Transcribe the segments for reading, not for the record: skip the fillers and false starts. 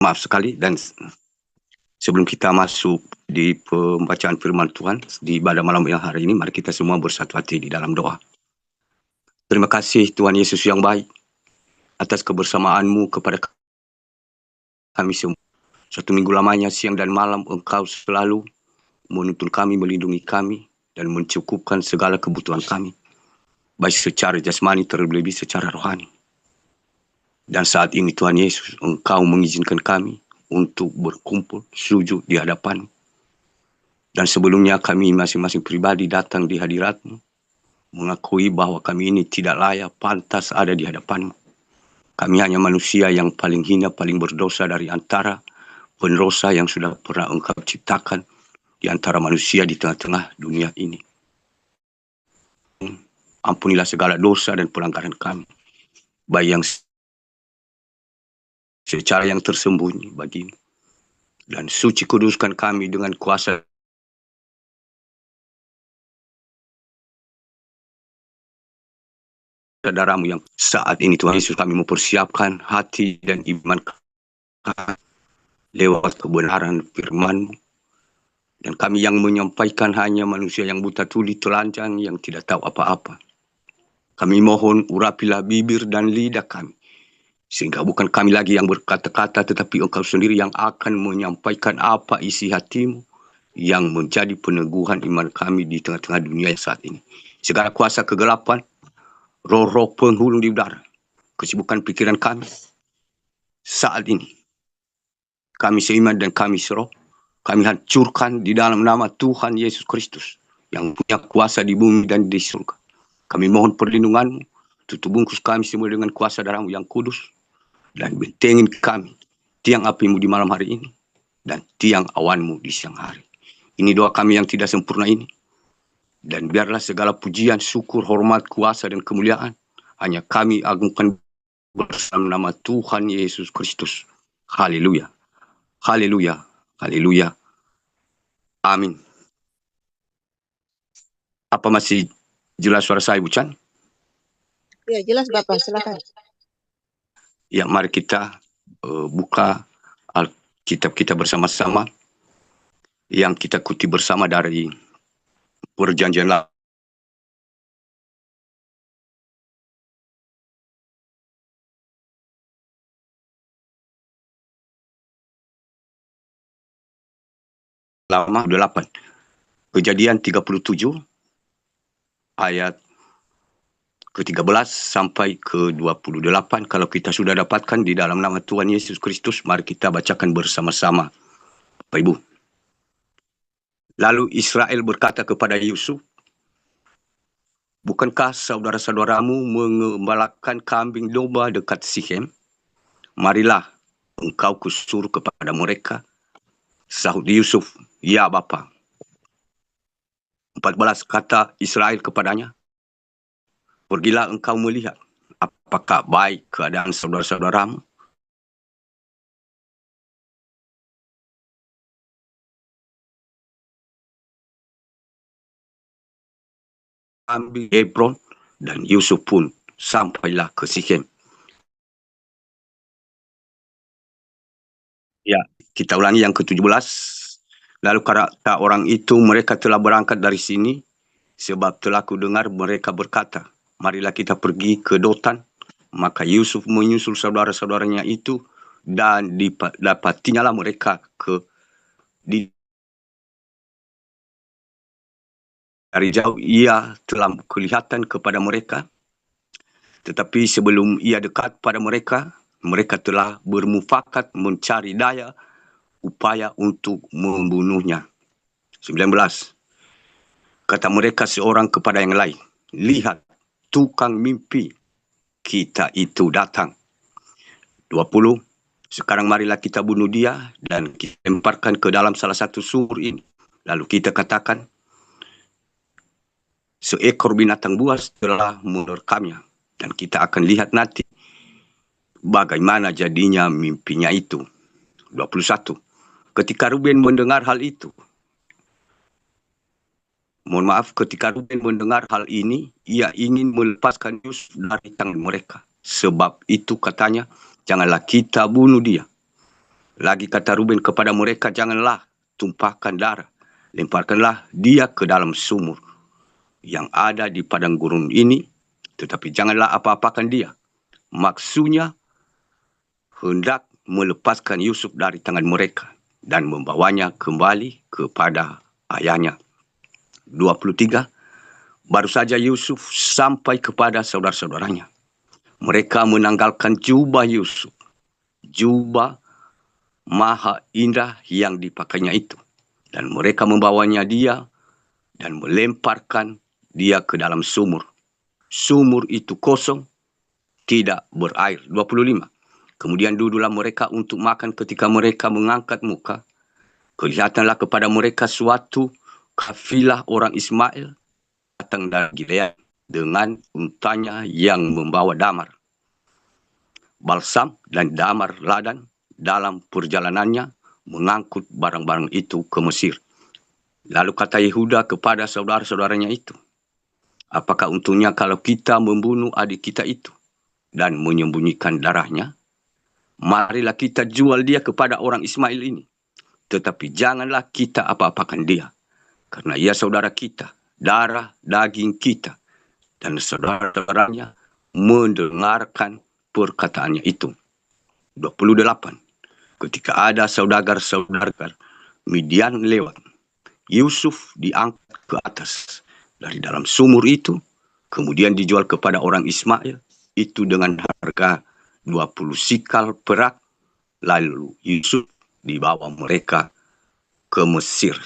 maaf sekali, dan sebelum kita masuk di pembacaan firman Tuhan di pada malam yang hari ini, mari kita semua bersatu hati di dalam doa. Terima kasih Tuhan Yesus yang baik atas kebersamaan-Mu kepada kami semua. Satu minggu lamanya siang dan malam Engkau selalu menuntun kami, melindungi kami, dan mencukupkan segala kebutuhan kami, baik secara jasmani terlebih secara rohani. Dan saat ini Tuhan Yesus, Engkau mengizinkan kami untuk berkumpul, sujud di hadapan-Mu. Dan sebelumnya kami masing-masing pribadi datang di hadirat-Mu, mengakui bahwa kami ini tidak layak pantas ada di hadapan-Mu. Kami hanya manusia yang paling hina, paling berdosa dari antara pendosa yang sudah pernah Engkau ciptakan di antara manusia di tengah-tengah dunia ini. Ampunilah segala dosa dan pelanggaran kami, baik yang secara yang tersembunyi bagi-Mu. Dan suci kuduskan kami dengan kuasa darah-Mu yang saat ini Tuhan Yesus kami mempersiapkan hati dan iman kami lewat kebenaran firman-Mu. Dan kami yang menyampaikan hanya manusia yang buta tuli, telanjang, yang tidak tahu apa-apa. Kami mohon urapilah bibir dan lidah kami, sehingga bukan kami lagi yang berkata-kata, tetapi Engkau sendiri yang akan menyampaikan apa isi hati-Mu yang menjadi peneguhan iman kami di tengah-tengah dunia saat ini. Segala kuasa kegelapan, roh-roh penghulu di udara, kesibukan pikiran kami saat ini, kami seiman dan kami seroh, kami hancurkan di dalam nama Tuhan Yesus Kristus yang punya kuasa di bumi dan di surga. Kami mohon perlindungan-Mu, tutup bungkus kami semua dengan kuasa darah-Mu yang kudus, dan bentengin kami tiang api-Mu di malam hari ini, dan tiang awan-Mu di siang hari. Ini doa kami yang tidak sempurna ini. Dan biarlah segala pujian, syukur, hormat, kuasa, dan kemuliaan hanya kami agungkan bersama nama Tuhan Yesus Kristus. Haleluya. Haleluya. Haleluya. Amin. Apa masih jelas suara saya, Bu Chan? Ya, jelas Bapak, silakan. Ya, mari kita buka Alkitab kita bersama-sama yang kita kutip bersama dari Perjanjian Lama 8. Kejadian 37 ayat ke-13 sampai ke-28. Kalau kita sudah dapatkan di dalam nama Tuhan Yesus Kristus, mari kita bacakan bersama-sama, Bapak Ibu. Lalu Israel berkata kepada Yusuf, bukankah saudara-saudaramu mengembalakan kambing domba dekat Sichem? Marilah engkau kusuruh kepada mereka. Sahut Yusuf, ya Bapa. 14 kata Israel kepadanya, pergilah engkau melihat apakah baik keadaan saudara-saudaramu. Ambil Hebron, dan Yusuf pun sampailah ke Sichem. Ya, kita ulangi yang ke-17. Lalu kata orang itu, mereka telah berangkat dari sini, sebab telah kudengar mereka berkata, marilah kita pergi ke Dotan. Maka Yusuf menyusul saudara-saudaranya itu, dan dapatinya lah mereka dari jauh ia telah kelihatan kepada mereka. Tetapi sebelum ia dekat pada mereka, mereka telah bermufakat mencari daya upaya untuk membunuhnya. 19. Kata mereka seorang kepada yang lain, lihat, tukang mimpi kita itu datang. 20. Sekarang marilah kita bunuh dia dan kita lemparkan ke dalam salah satu sumur ini. Lalu kita katakan, seekor binatang buas telah menerkamnya, dan kita akan lihat nanti bagaimana jadinya mimpinya itu. 21. Ketika Ruben mendengar hal itu, ketika Ruben mendengar hal ini, ia ingin melepaskan Yusuf dari tangan mereka. Sebab itu katanya, janganlah kita bunuh dia. Lagi kata Ruben kepada mereka, janganlah tumpahkan darah. Lemparkanlah dia ke dalam sumur yang ada di padang gurun ini, tetapi janganlah apa-apakan dia. Maksudnya, hendak melepaskan Yusuf dari tangan mereka dan membawanya kembali kepada ayahnya. 23. Baru saja Yusuf sampai kepada saudara-saudaranya. Mereka menanggalkan jubah Yusuf, jubah maha indah yang dipakainya itu. Dan mereka membawanya dia dan melemparkan dia ke dalam sumur. Sumur itu kosong, tidak berair. 25. Kemudian duduklah mereka untuk makan. Ketika mereka mengangkat muka, kelihatanlah kepada mereka suatu kafilah orang Ismail datang dari Gilead dengan untanya yang membawa damar, balsam dan damar ladan dalam perjalanannya mengangkut barang-barang itu ke Mesir. Lalu kata Yehuda kepada saudara-saudaranya itu, apakah untungnya kalau kita membunuh adik kita itu dan menyembunyikan darahnya? Marilah kita jual dia kepada orang Ismail ini. Tetapi janganlah kita apa-apakan dia, karena ia saudara kita, darah daging kita. Dan saudara-saudaranya mendengarkan perkataannya itu. 28. Ketika ada saudagar-saudagar Midian lewat, Yusuf diangkat ke atas dari dalam sumur itu, kemudian dijual kepada orang Ismail itu dengan harga 20 sikal perak. Lalu Yusuf dibawa mereka ke Mesir.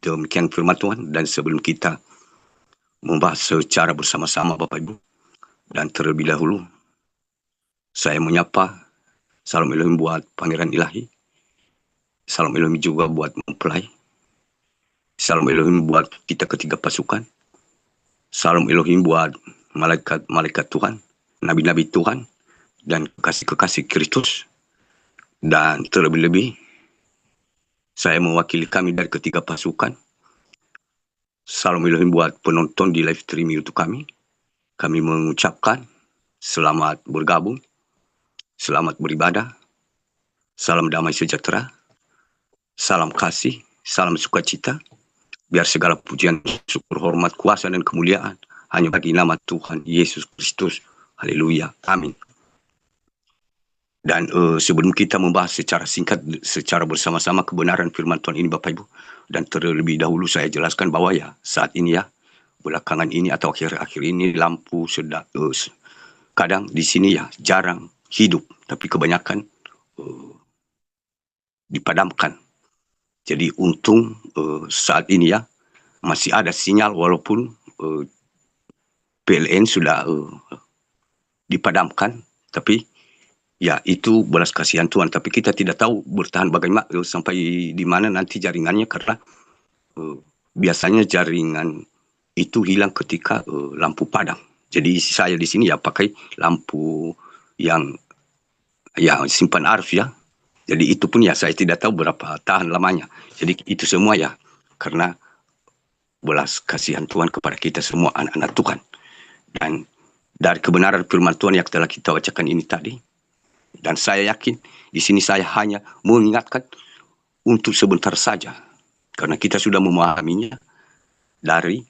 Demikian firman Tuhan. Dan sebelum kita membahas secara bersama-sama Bapak Ibu, dan terlebih dahulu saya menyapa salam Elohim buat Pangeran Ilahi, salam Elohim juga buat mempelai, salam Elohim buat kita ketiga pasukan, salam Elohim buat malaikat-malaikat Tuhan, nabi-nabi Tuhan, dan kekasih-kekasih Kristus. Dan terlebih-lebih saya mewakili kami dari ketiga pasukan. Salam Elohim buat penonton di live stream YouTube kami. Kami mengucapkan selamat bergabung, selamat beribadah, salam damai sejahtera, salam kasih, salam sukacita. Biar segala pujian, syukur, hormat, kuasa, dan kemuliaan hanya bagi nama Tuhan Yesus Kristus. Haleluya. Amin. Dan sebelum kita membahas secara singkat, secara bersama-sama kebenaran firman Tuhan ini Bapak Ibu, dan terlebih dahulu saya jelaskan bahwa ya saat ini ya, belakangan ini atau akhir-akhir ini lampu sedang kadang di sini ya jarang hidup, tapi kebanyakan dipadamkan. Jadi untung saat ini ya masih ada sinyal walaupun PLN sudah dipadamkan, tapi ya itu belas kasihan Tuhan. Tapi kita tidak tahu bertahan bagaimana sampai di mana nanti jaringannya, karena biasanya jaringan itu hilang ketika lampu padam. Jadi saya di sini ya pakai lampu yang ya simpan arus ya. Jadi itu pun ya saya tidak tahu berapa tahan lamanya. Jadi itu semua ya karena belas kasihan Tuhan kepada kita semua anak-anak Tuhan. Dan dari kebenaran firman Tuhan yang telah kita bacakan ini tadi, dan saya yakin di sini saya hanya mengingatkan untuk sebentar saja, karena kita sudah memahaminya dari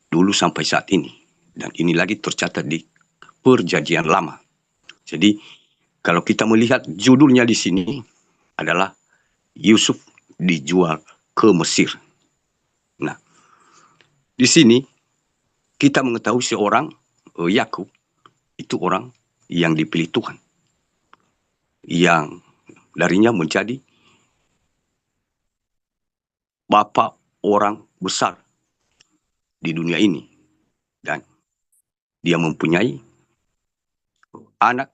dulu sampai saat ini. Dan ini lagi tercatat di Perjanjian Lama. Jadi kalau kita melihat judulnya di sini adalah Yusuf dijual ke Mesir. Nah, di sini kita mengetahui seorang Yakub itu orang yang dipilih Tuhan, yang darinya menjadi bapak orang besar di dunia ini. Dan dia mempunyai anak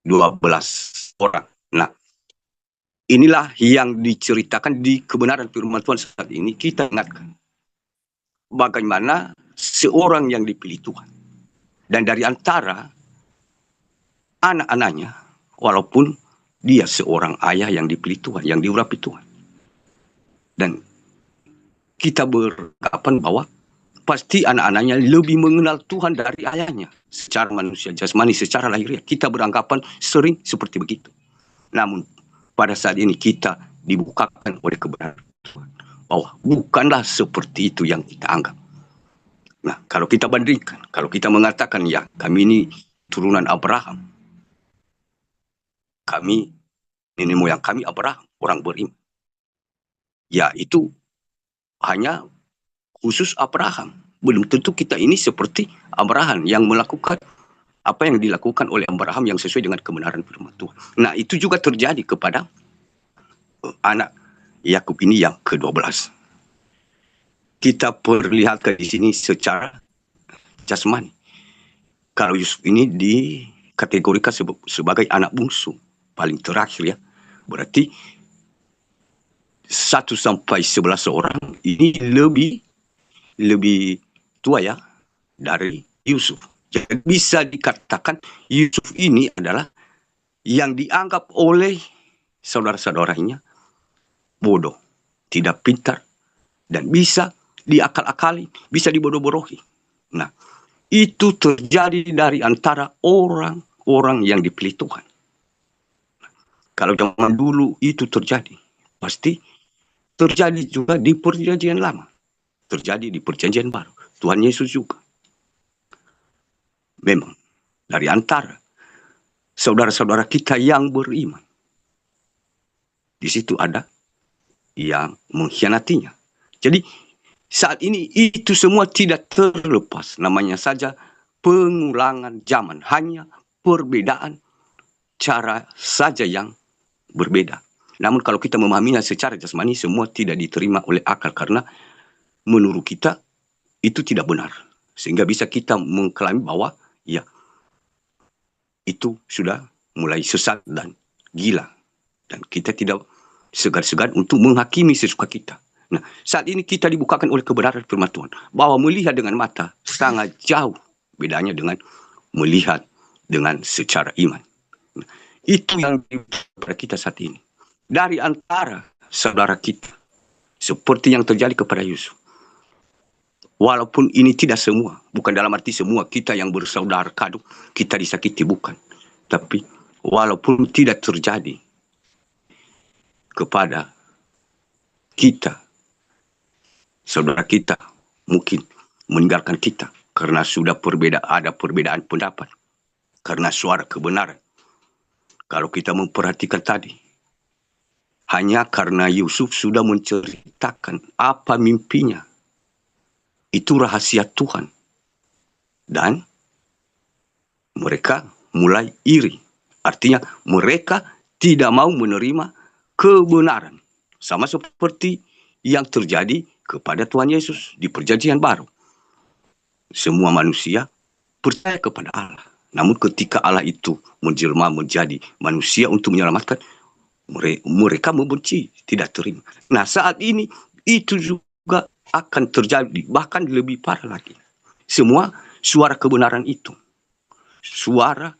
12 orang. Nah, inilah yang diceritakan di kebenaran firman Tuhan saat ini. Kita ingatkan bagaimana seorang yang dipilih Tuhan. Dan dari antara anak-anaknya, walaupun dia seorang ayah yang dipilih Tuhan, yang diurapi Tuhan. Dan kita beranggapan bahwa pasti anak-anaknya lebih mengenal Tuhan dari ayahnya. Secara manusia jasmani, secara lahiriah, kita beranggapan sering seperti begitu. Namun pada saat ini kita dibukakan oleh kebenaran Tuhan. Bahwa bukanlah seperti itu yang kita anggap. Nah, kalau kita bandingkan, kalau kita mengatakan, ya kami ini turunan Abraham, kami, nenek moyang kami Abraham, orang beriman. Ya, itu hanya khusus Abraham. Belum tentu kita ini seperti Abraham yang melakukan apa yang dilakukan oleh Abraham yang sesuai dengan kebenaran firman Tuhan. Nah, itu juga terjadi kepada anak Yakub ini yang ke-12. Kita perlihatkan di sini secara jasmani. Kalau Yusuf ini dikategorikan sebagai anak bungsu, paling terakhir ya. Berarti 1 sampai 11 orang ini lebih tua ya dari Yusuf. Jadi bisa dikatakan Yusuf ini adalah yang dianggap oleh saudara-saudaranya bodoh, tidak pintar, dan bisa diakal-akali, bisa dibodoh-bodohi. Nah, itu terjadi dari antara orang-orang yang dipilih Tuhan. Kalau zaman dulu itu terjadi, pasti terjadi juga di perjanjian lama. Terjadi di perjanjian baru. Tuhan Yesus juga. Memang, dari antara saudara-saudara kita yang beriman, di situ ada yang mengkhianatinya. Jadi, saat ini itu semua tidak terlepas. Namanya saja pengulangan zaman. Hanya perbedaan cara saja yang berbeda. Namun kalau kita memahaminya secara jasmani, semua tidak diterima oleh akal. Karena menurut kita itu tidak benar. Sehingga bisa kita mengklaim bahwa ya itu sudah mulai sesat dan gila. Dan kita tidak segan-segan untuk menghakimi sesuka kita. Nah, saat ini kita dibukakan oleh kebenaran firman Tuhan. Bahwa melihat dengan mata sangat jauh bedanya dengan melihat dengan secara iman. Nah, itu yang pada kita saat ini. Dari antara saudara kita. Seperti yang terjadi kepada Yusuf. Walaupun ini tidak semua. Bukan dalam arti semua kita yang bersaudara kandung. Kita disakiti, bukan. Tapi walaupun tidak terjadi kepada kita, saudara kita mungkin meninggalkan kita karena sudah ada perbedaan pendapat, karena suara kebenaran. Kalau kita memperhatikan tadi, hanya karena Yusuf sudah menceritakan apa mimpinya, itu rahasia Tuhan, dan mereka mulai iri. Artinya mereka tidak mau menerima kebenaran, sama seperti yang terjadi kepada Tuhan Yesus di perjanjian baru. Semua manusia percaya kepada Allah. Namun ketika Allah itu menjelma menjadi manusia untuk menyelamatkan, mereka membenci, tidak terima. Nah, saat ini itu juga akan terjadi, bahkan lebih parah lagi. Semua suara kebenaran itu, suara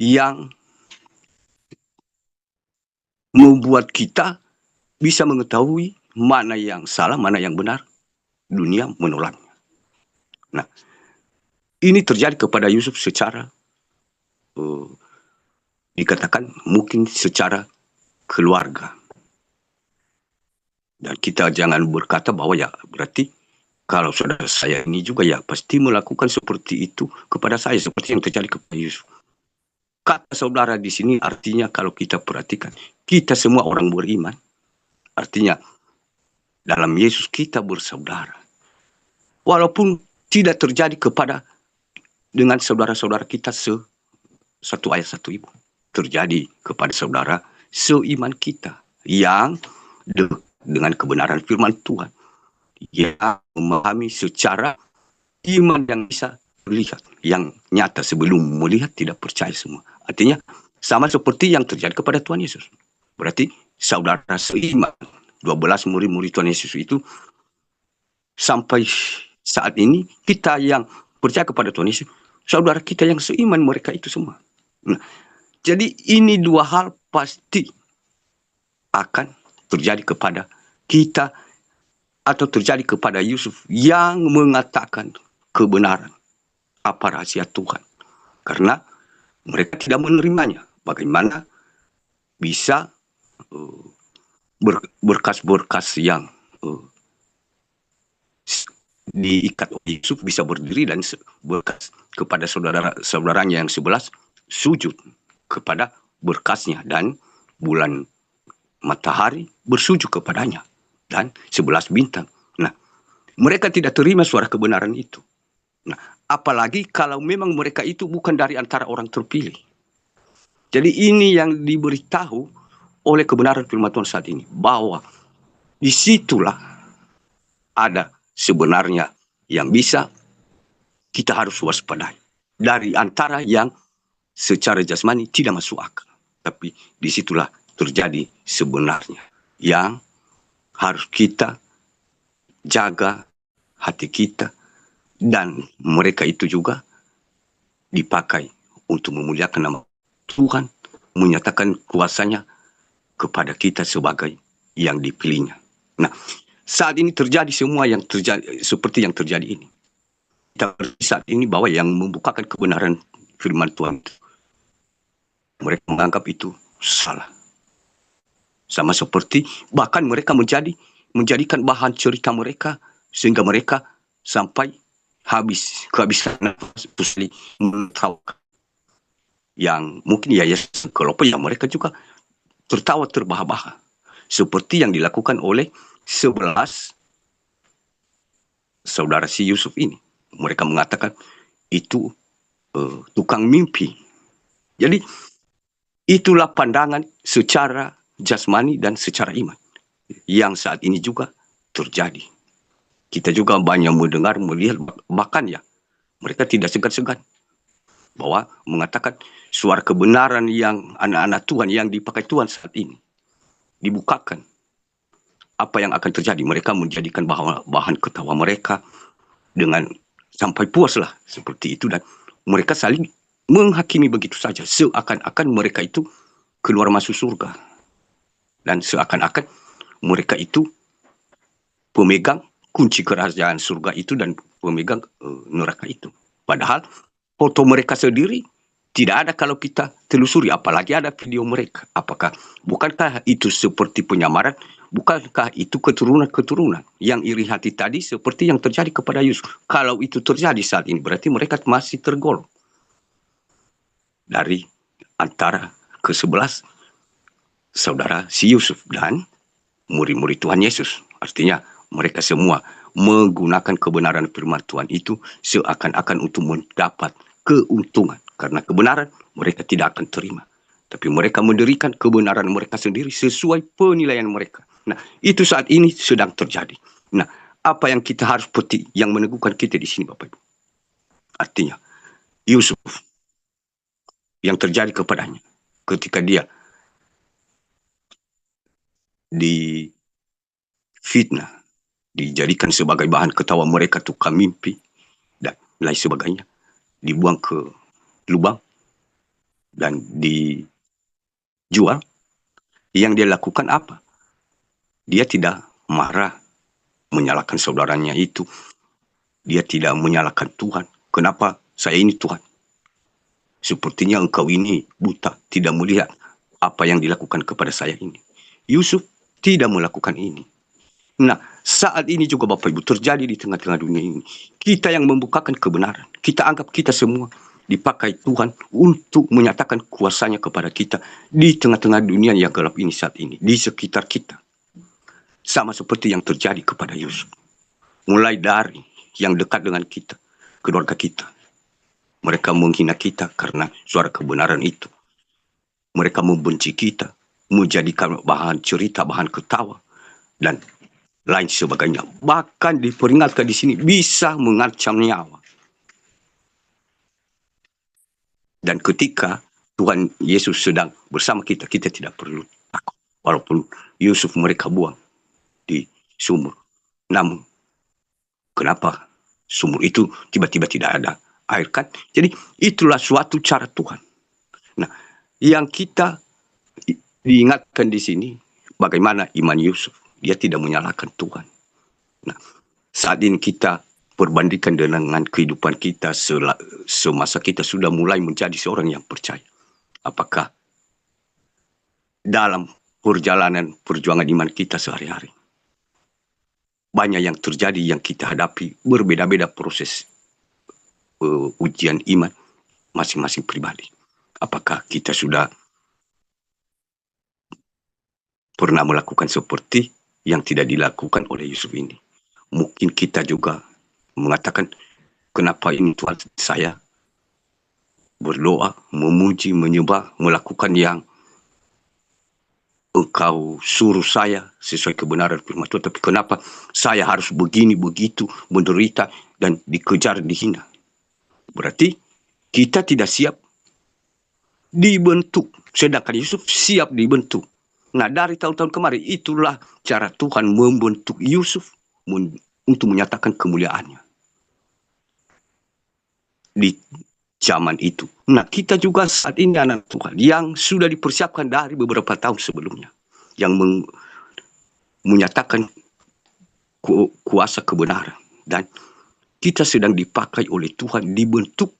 yang membuat kita bisa mengetahui mana yang salah, mana yang benar, dunia menolaknya. Nah, ini terjadi kepada Yusuf secara dikatakan mungkin secara keluarga. Dan kita jangan berkata bahwa ya berarti kalau saudara saya ini juga ya pasti melakukan seperti itu kepada saya, seperti yang terjadi kepada Yusuf. Kata saudara di sini artinya kalau kita perhatikan, kita semua orang beriman. Artinya dalam Yesus kita bersaudara. Walaupun tidak terjadi kepada dengan saudara-saudara kita satu ayah satu ibu. Terjadi kepada saudara seiman kita yang dengan kebenaran firman Tuhan. Yang memahami secara iman yang bisa terlihat. Yang nyata sebelum melihat tidak percaya semua. Artinya sama seperti yang terjadi kepada Tuhan Yesus. Berarti saudara seiman 12 murid-murid Tuhan Yesus itu sampai saat ini kita yang percaya kepada Tuhan Yesus, saudara kita yang seiman mereka itu semua. Nah, jadi ini dua hal pasti akan terjadi kepada kita atau terjadi kepada Yusuf yang mengatakan kebenaran apa rahasia Tuhan. Karena mereka tidak menerimanya. Bagaimana bisa berkas-berkas yang diikat oleh Yusuf bisa berdiri, dan berkas kepada saudaranya yang 11 sujud kepada berkasnya, dan bulan matahari bersujud kepadanya, dan 11 bintang. Nah, mereka tidak terima suara kebenaran itu. Nah, apalagi kalau memang mereka itu bukan dari antara orang terpilih. Jadi ini yang diberitahu oleh kebenaran firman Tuhan saat ini, bahwa disitulah ada sebenarnya yang bisa kita harus waspadai dari antara yang secara jasmani tidak masuk akal. Tapi disitulah terjadi sebenarnya yang harus kita jaga hati kita, dan mereka itu juga dipakai untuk memuliakan nama Tuhan, menyatakan kuasanya kepada kita sebagai yang dipilihnya. Nah, saat ini terjadi semua yang terjadi seperti yang terjadi ini. Kita saat ini bahwa yang membukakan kebenaran firman Tuhan, mereka menganggap itu salah. Sama seperti bahkan mereka menjadikan bahan cerita mereka, sehingga mereka sampai kehabisan nafas, menertawakan. Yang mungkin ya kalau ya mereka juga tertawa terbahak-bahak, seperti yang dilakukan oleh 11 saudara si Yusuf ini. Mereka mengatakan itu tukang mimpi. Jadi itulah pandangan secara jasmani dan secara iman yang saat ini juga terjadi. Kita juga banyak mendengar, melihat, bahkan ya mereka tidak segan-segan bahwa mengatakan suara kebenaran yang anak-anak Tuhan yang dipakai Tuhan saat ini dibukakan. Apa yang akan terjadi? Mereka menjadikan bahan ketawa mereka dengan sampai puaslah seperti itu, dan mereka saling menghakimi begitu saja, seakan-akan mereka itu keluar masuk surga, dan seakan-akan mereka itu pemegang kunci kerajaan surga itu dan pemegang neraka itu. Padahal foto mereka sendiri tidak ada kalau kita telusuri, apalagi ada video mereka. Bukankah itu seperti penyamaran? Bukankah itu keturunan-keturunan yang iri hati tadi seperti yang terjadi kepada Yusuf? Kalau itu terjadi saat ini, berarti mereka masih tergolong dari antara ke-11 saudara si Yusuf dan murid-murid Tuhan Yesus. Artinya mereka semua menggunakan kebenaran firman Tuhan itu seakan-akan untuk mendapat keuntungan. Karena kebenaran mereka tidak akan terima, tapi mereka mendirikan kebenaran mereka sendiri sesuai penilaian mereka. Nah, itu saat ini sedang terjadi. Nah, apa yang kita harus petik, yang meneguhkan kita di sini, Bapak Ibu? Artinya, Yusuf, yang terjadi kepadanya ketika dia difitnah, dijadikan sebagai bahan ketawa mereka, tukang mimpi, dan lain sebagainya, dibuang ke lubang dan dijual. Yang dia lakukan apa? Dia tidak marah, menyalahkan saudaranya itu. Dia tidak menyalahkan Tuhan. Kenapa saya ini Tuhan? Sepertinya engkau ini buta, tidak melihat apa yang dilakukan kepada saya ini. Yusuf tidak melakukan ini. Nah, saat ini juga Bapak Ibu terjadi di tengah-tengah dunia ini. Kita yang membukakan kebenaran. Kita anggap kita semua dipakai Tuhan untuk menyatakan kuasanya kepada kita di tengah-tengah dunia yang gelap ini saat ini, di sekitar kita. Sama seperti yang terjadi kepada Yusuf. Mulai dari yang dekat dengan kita, keluarga kita. Mereka menghina kita karena suara kebenaran itu. Mereka membenci kita, menjadikan bahan cerita, bahan ketawa, dan lain sebagainya. Bahkan diperingatkan di sini bisa mengancam nyawa. Dan ketika Tuhan Yesus sedang bersama kita, kita tidak perlu takut. Walaupun Yusuf mereka buang di sumur. Namun, kenapa sumur itu tiba-tiba tidak ada air kan? Jadi itulah suatu cara Tuhan. Nah, yang kita diingatkan di sini, bagaimana iman Yusuf. Dia tidak menyalahkan Tuhan. Nah, saat ini kita perbandingkan dengan kehidupan kita semasa kita sudah mulai menjadi seorang yang percaya. Apakah dalam perjalanan perjuangan iman kita sehari-hari. Banyak yang terjadi yang kita hadapi, berbeda-beda proses ujian iman masing-masing pribadi. Apakah kita sudah pernah melakukan seperti yang tidak dilakukan oleh Yusuf ini? Mungkin kita juga mengatakan, kenapa ini Tuhan saya berdoa, memuji, menyembah, melakukan yang Engkau suruh saya sesuai kebenaran firman Tuhan, tapi kenapa saya harus begini, begitu, menderita, dan dikejar, dihina? Berarti kita tidak siap dibentuk, sedangkan Yusuf siap dibentuk. Nah, dari tahun-tahun kemarin, itulah cara Tuhan membentuk Yusuf untuk menyatakan kemuliaannya di zaman itu. Nah, kita juga saat ini anak Tuhan yang sudah dipersiapkan dari beberapa tahun sebelumnya, yang menyatakan kuasa kebenaran, dan kita sedang dipakai oleh Tuhan, dibentuk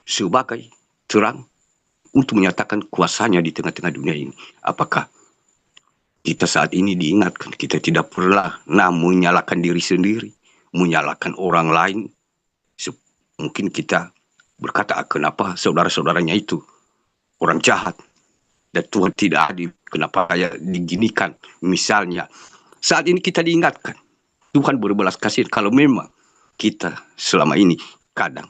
sebagai terang untuk menyatakan kuasanya di tengah-tengah dunia ini. Apakah kita saat ini diingatkan, kita tidak pernah menyalahkan diri sendiri, menyalahkan orang lain. Mungkin kita berkata, kenapa saudara-saudaranya itu orang jahat dan Tuhan tidak adil, kenapa saya diginikan? Misalnya, saat ini kita diingatkan, Tuhan berbelas kasih kalau memang kita selama ini kadang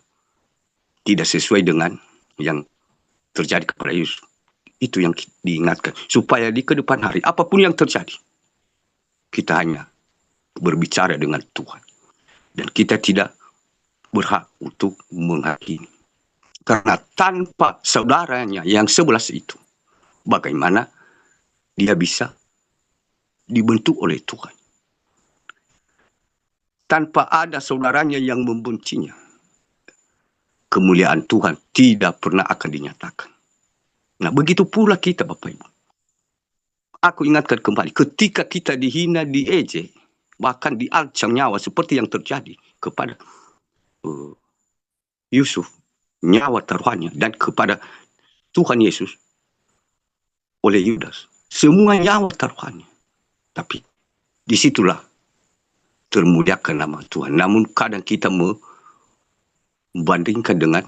tidak sesuai dengan yang terjadi kepada Yesus. Itu yang diingatkan, supaya di kedepan hari, apapun yang terjadi, kita hanya berbicara dengan Tuhan. Dan kita tidak berhak untuk menghakimi. Karena tanpa saudaranya yang 11 itu, bagaimana dia bisa dibentuk oleh Tuhan? Tanpa ada saudaranya yang membencinya, kemuliaan Tuhan tidak pernah akan dinyatakan. Nah, begitu pula kita, Bapak Ibu. Aku ingatkan kembali, ketika kita dihina, diejek, bahkan diancam nyawa seperti yang terjadi kepada Yusuf, nyawa taruhannya, dan kepada Tuhan Yesus oleh Yudas, semua nyawa taruhannya. Tapi disitulah termuliakan nama Tuhan. Namun kadang kita membandingkan dengan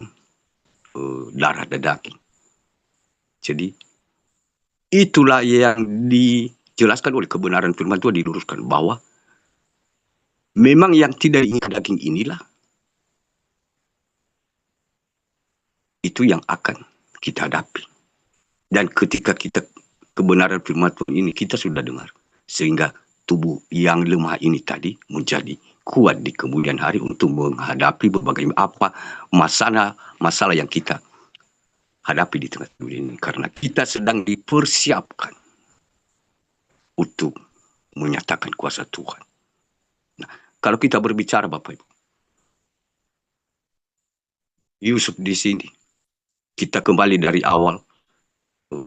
darah dan daging. Jadi itulah yang dijelaskan oleh kebenaran firman Tuhan, diluruskan bahwa memang yang tidak diinginkan daging inilah itu yang akan kita hadapi. Dan ketika kita kebenaran firman Tuhan ini kita sudah dengar, sehingga tubuh yang lemah ini tadi menjadi kuat di kemudian hari untuk menghadapi berbagai apa masalah yang kita hadapi di tengah dunia ini. Karena kita sedang dipersiapkan untuk menyatakan kuasa Tuhan. Nah, kalau kita berbicara, Bapak Ibu, Yusuf di sini, kita kembali dari awal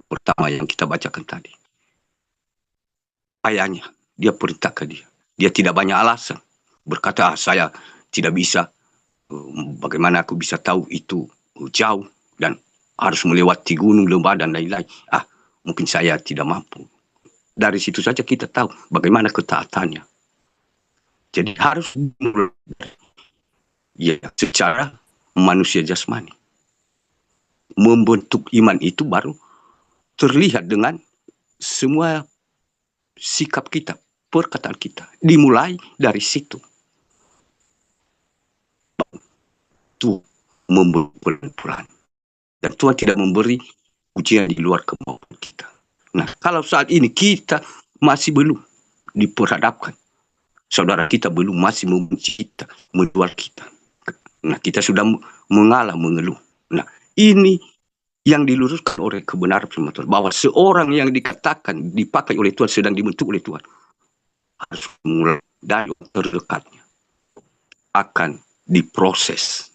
pertama yang kita bacakan tadi. Ayahnya, dia perintahkan dia. Dia tidak banyak alasan. Berkata, saya tidak bisa. Bagaimana aku bisa tahu itu jauh dan harus melewati gunung, lembah, dan lain-lain. Mungkin saya tidak mampu. Dari situ saja kita tahu bagaimana ketaatannya. Jadi harus secara manusia jasmani. Membentuk iman itu baru terlihat dengan semua sikap kita, perkataan kita. Dimulai dari situ. Tuhan memberi pelan-pelan. Dan Tuhan tidak memberi ujian di luar kemampuan kita. Nah, kalau saat ini kita masih belum diperhadapkan, saudara kita belum masih membenci kita, menjual kita. Nah, kita sudah mengalah, mengeluh. Nah, ini yang diluruskan oleh kebenaran firman Tuhan, bahwa seorang yang dikatakan dipakai oleh Tuhan, sedang dibentuk oleh Tuhan, harus mulai dari terdekatnya, akan diproses.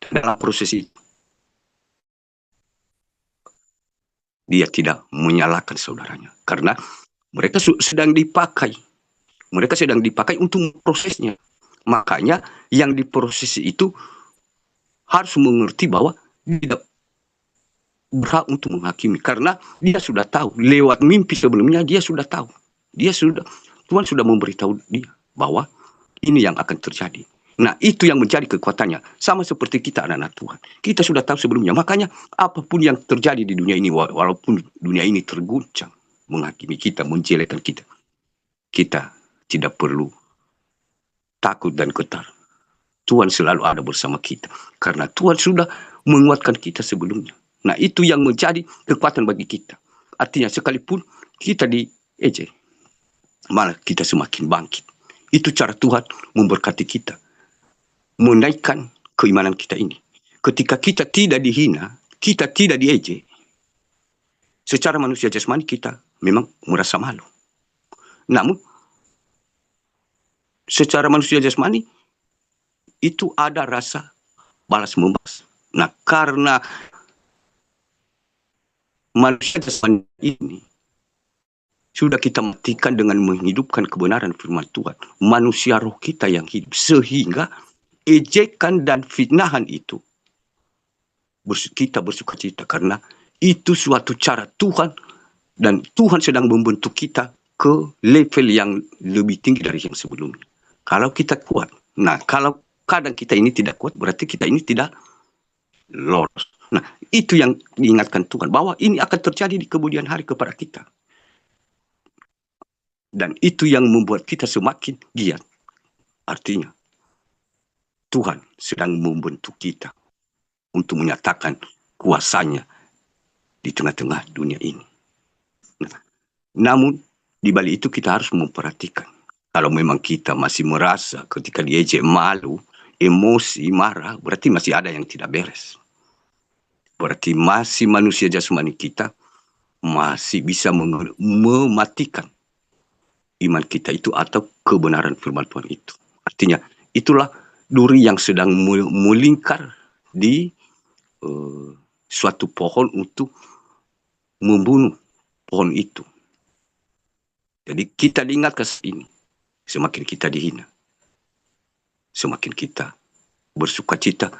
Dalam proses itu, dia tidak menyalahkan saudaranya, karena mereka sedang dipakai. Mereka sedang dipakai untuk prosesnya. Makanya yang diproses itu harus mengerti bahwa tidak berhak untuk menghakimi karena dia sudah tahu lewat mimpi sebelumnya, dia sudah tahu, Tuhan sudah memberitahu dia bahwa ini yang akan terjadi. Nah, itu yang menjadi kekuatannya, sama seperti kita anak-anak Tuhan, kita sudah tahu sebelumnya. Makanya apapun yang terjadi di dunia ini, walaupun dunia ini terguncang menghakimi kita, menjelekkan kita, kita tidak perlu takut dan getar. Tuhan selalu ada bersama kita karena Tuhan sudah menguatkan kita sebelumnya. Nah, itu yang menjadi kekuatan bagi kita. Artinya sekalipun kita diejek, malah kita semakin bangkit. Itu cara Tuhan memberkati kita, menaikkan keimanan kita ini. Ketika kita tidak dihina, kita tidak diejek, secara manusia jasmani kita memang merasa malu. Namun, secara manusia jasmani, itu ada rasa balas membalas. Nah, karena manusia jasmani ini sudah kita matikan dengan menghidupkan kebenaran firman Tuhan, manusia roh kita yang hidup, sehingga ejekan dan fitnahan itu kita bersuka cita karena itu suatu cara Tuhan, dan Tuhan sedang membentuk kita ke level yang lebih tinggi dari yang sebelumnya. Kalau kita kuat, nah kalau kadang kita ini tidak kuat, berarti kita ini tidak lolos. Nah, itu yang diingatkan Tuhan, bahwa ini akan terjadi di kemudian hari kepada kita. Dan itu yang membuat kita semakin giat. Artinya, Tuhan sedang membentuk kita untuk menyatakan kuasanya di tengah-tengah dunia ini. Nah, namun, di balik itu kita harus memperhatikan. Kalau memang kita masih merasa ketika diejek malu, emosi, marah, berarti masih ada yang tidak beres. Berarti masih manusia jasmani kita masih bisa mematikan iman kita itu atau kebenaran firman Tuhan itu. Artinya itulah duri yang sedang melingkar di suatu pohon untuk membunuh pohon itu. Jadi kita diingatkan ini, semakin kita dihina, semakin kita bersuka cita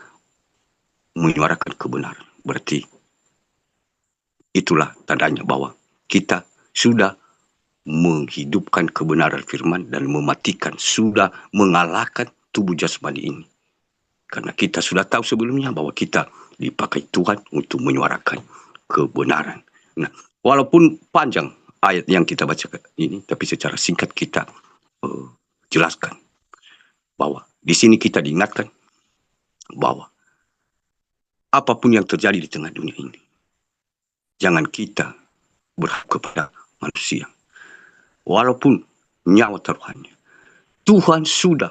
menyuarakan kebenaran. Berarti itulah tandanya bahwa kita sudah menghidupkan kebenaran firman dan mematikan, sudah mengalahkan tubuh jasmani ini. Karena kita sudah tahu sebelumnya bahwa kita dipakai Tuhan untuk menyuarakan kebenaran. Nah, walaupun panjang ayat yang kita baca ini, tapi secara singkat kita jelaskan bahwa di sini kita diingatkan bahwa apapun yang terjadi di tengah dunia ini, jangan kita berharap kepada manusia. Walaupun nyawa taruhannya, Tuhan sudah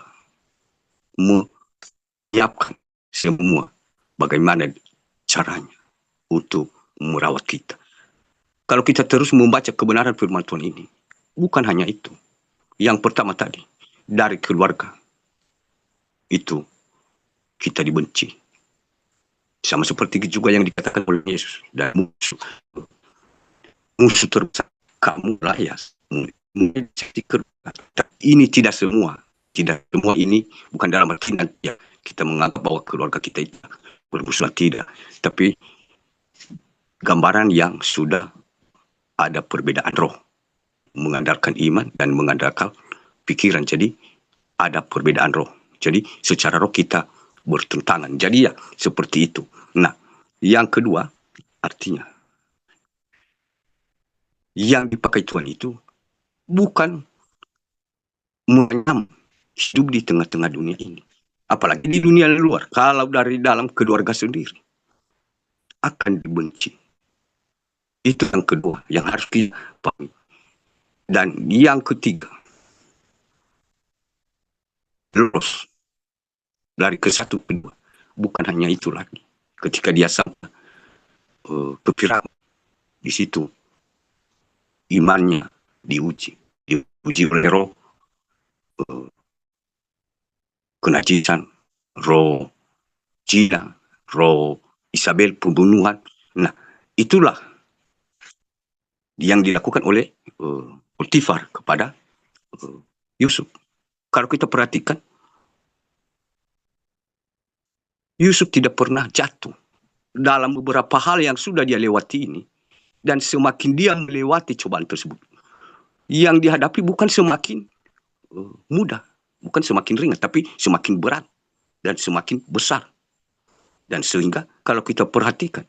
menyiapkan semua bagaimana caranya untuk merawat kita. Kalau kita terus membaca kebenaran firman Tuhan ini, bukan hanya itu. Yang pertama tadi, dari keluarga, itu kita dibenci. Sama seperti juga yang dikatakan oleh Yesus. Dan musuh terbesar kamu layas. Ini tidak semua. Tidak semua ini bukan dalam arti ya, kita menganggap bahwa keluarga kita itu bermusuhan, tidak. Tapi gambaran yang sudah ada perbedaan roh. Mengandalkan iman dan mengandalkan pikiran. Jadi ada perbedaan roh. Jadi secara roh kita bertentangan. Jadi ya seperti itu. Nah, yang kedua artinya yang dipakai Tuhan itu bukan menyam hidup di tengah-tengah dunia ini. Apalagi di dunia luar. Kalau dari dalam keluarga sendiri akan dibenci. Itu yang kedua yang harus kita pahami. Dan yang ketiga, lolos dari ke satu kedua. Bukan hanya itu lagi. Ketika dia sampai ke Firaun, di situ imannya diuji oleh roh kenajisan, roh Cina, roh Isabel, pembunuhan. Nah, itulah yang dilakukan oleh Potifar kepada Yusuf. Kalau kita perhatikan, Yusuf tidak pernah jatuh dalam beberapa hal yang sudah dia lewati ini, dan semakin dia melewati cobaan tersebut, yang dihadapi bukan semakin mudah, bukan semakin ringan, tapi semakin berat dan semakin besar. Dan sehingga kalau kita perhatikan,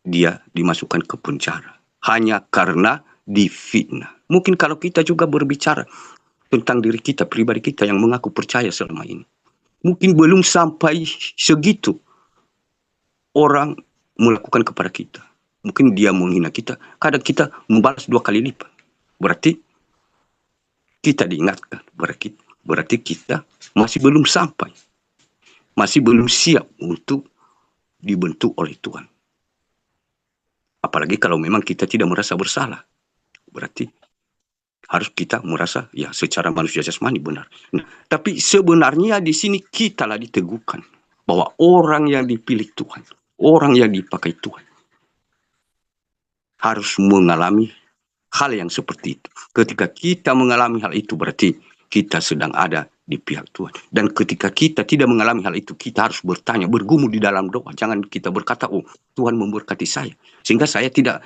dia dimasukkan ke penjara hanya karena difitnah. Mungkin kalau kita juga berbicara tentang diri kita, pribadi kita yang mengaku percaya selama ini, mungkin belum sampai segitu orang melakukan kepada kita. Mungkin dia menghina kita, kadang kita membalas 2 kali lipat. Berarti kita diingatkan, berarti kita masih belum sampai, masih belum siap untuk dibentuk oleh Tuhan. Apalagi kalau memang kita tidak merasa bersalah, berarti harus kita merasa ya secara manusia jasmani benar. Nah, tapi sebenarnya di sini kita lah diteguhkan bahwa orang yang dipilih Tuhan, orang yang dipakai Tuhan, harus mengalami hal yang seperti itu. Ketika kita mengalami hal itu, berarti kita sedang ada di pihak Tuhan. Dan ketika kita tidak mengalami hal itu, kita harus bertanya, bergumul di dalam doa. Jangan kita berkata, oh Tuhan memberkati saya, sehingga saya tidak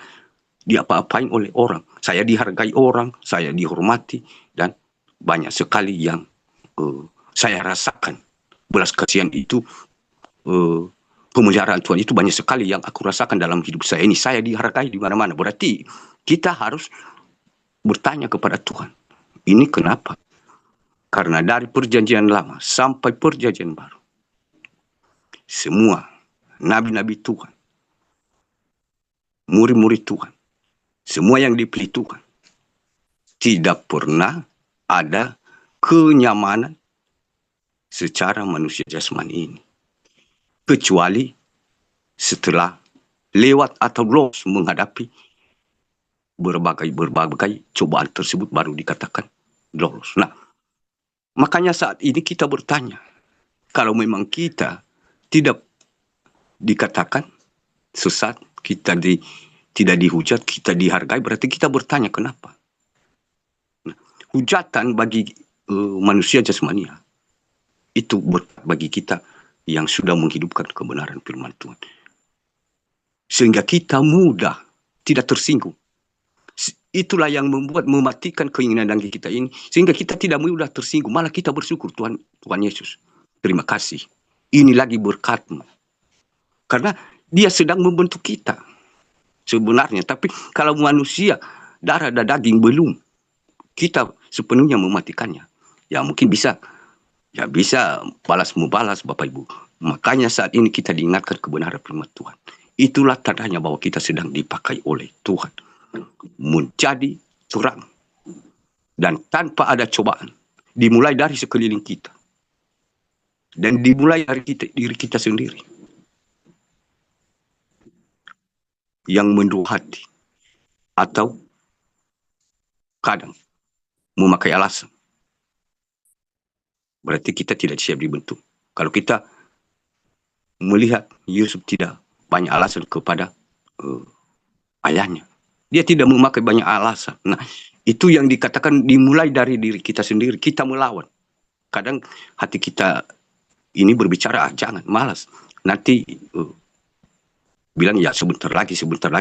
diapa-apain oleh orang. Saya dihargai orang, saya dihormati, dan banyak sekali yang saya rasakan. Belas kasihan itu, pemeliharaan Tuhan itu banyak sekali yang aku rasakan dalam hidup saya ini. Saya dihargai di mana-mana. Berarti kita harus bertanya kepada Tuhan, ini kenapa? Karena dari perjanjian lama sampai perjanjian baru, semua nabi-nabi Tuhan, murid-murid Tuhan, semua yang dipilih Tuhan, tidak pernah ada kenyamanan secara manusia jasmani ini. Kecuali setelah lewat atau lolos menghadapi berbagai cobaan tersebut, baru dikatakan lolos. Nah, makanya saat ini kita bertanya, kalau memang kita tidak dikatakan sesat, kita tidak dihujat, kita dihargai, berarti kita bertanya kenapa. Nah, hujatan bagi manusia jasmania itu bagi kita yang sudah menghidupkan kebenaran firman Tuhan, sehingga kita mudah tidak tersinggung. Itulah yang mematikan keinginan daging kita ini, sehingga kita tidak mudah tersinggung, malah kita bersyukur, Tuhan Yesus, terima kasih, ini lagi berkat-Mu, karena Dia sedang membentuk kita sebenarnya. Tapi kalau manusia darah dan daging belum kita sepenuhnya mematikannya, ya mungkin bisa balas membalas, Bapak Ibu. Makanya saat ini kita diingatkan kebenaran firman Tuhan. Itulah tandanya bahwa kita sedang dipakai oleh Tuhan menjadi terang, dan tanpa ada cobaan, dimulai dari sekeliling kita dan dimulai dari diri kita sendiri yang mendua hati atau kadang memakai alasan. Berarti kita tidak siap dibentuk. Kalau kita melihat Yusuf tidak banyak alasan kepada ayahnya, dia tidak memakai banyak alasan. Nah, itu yang dikatakan dimulai dari diri kita sendiri. Kita melawan. Kadang hati kita ini berbicara, jangan, malas. Nanti bilang ya sebentar lagi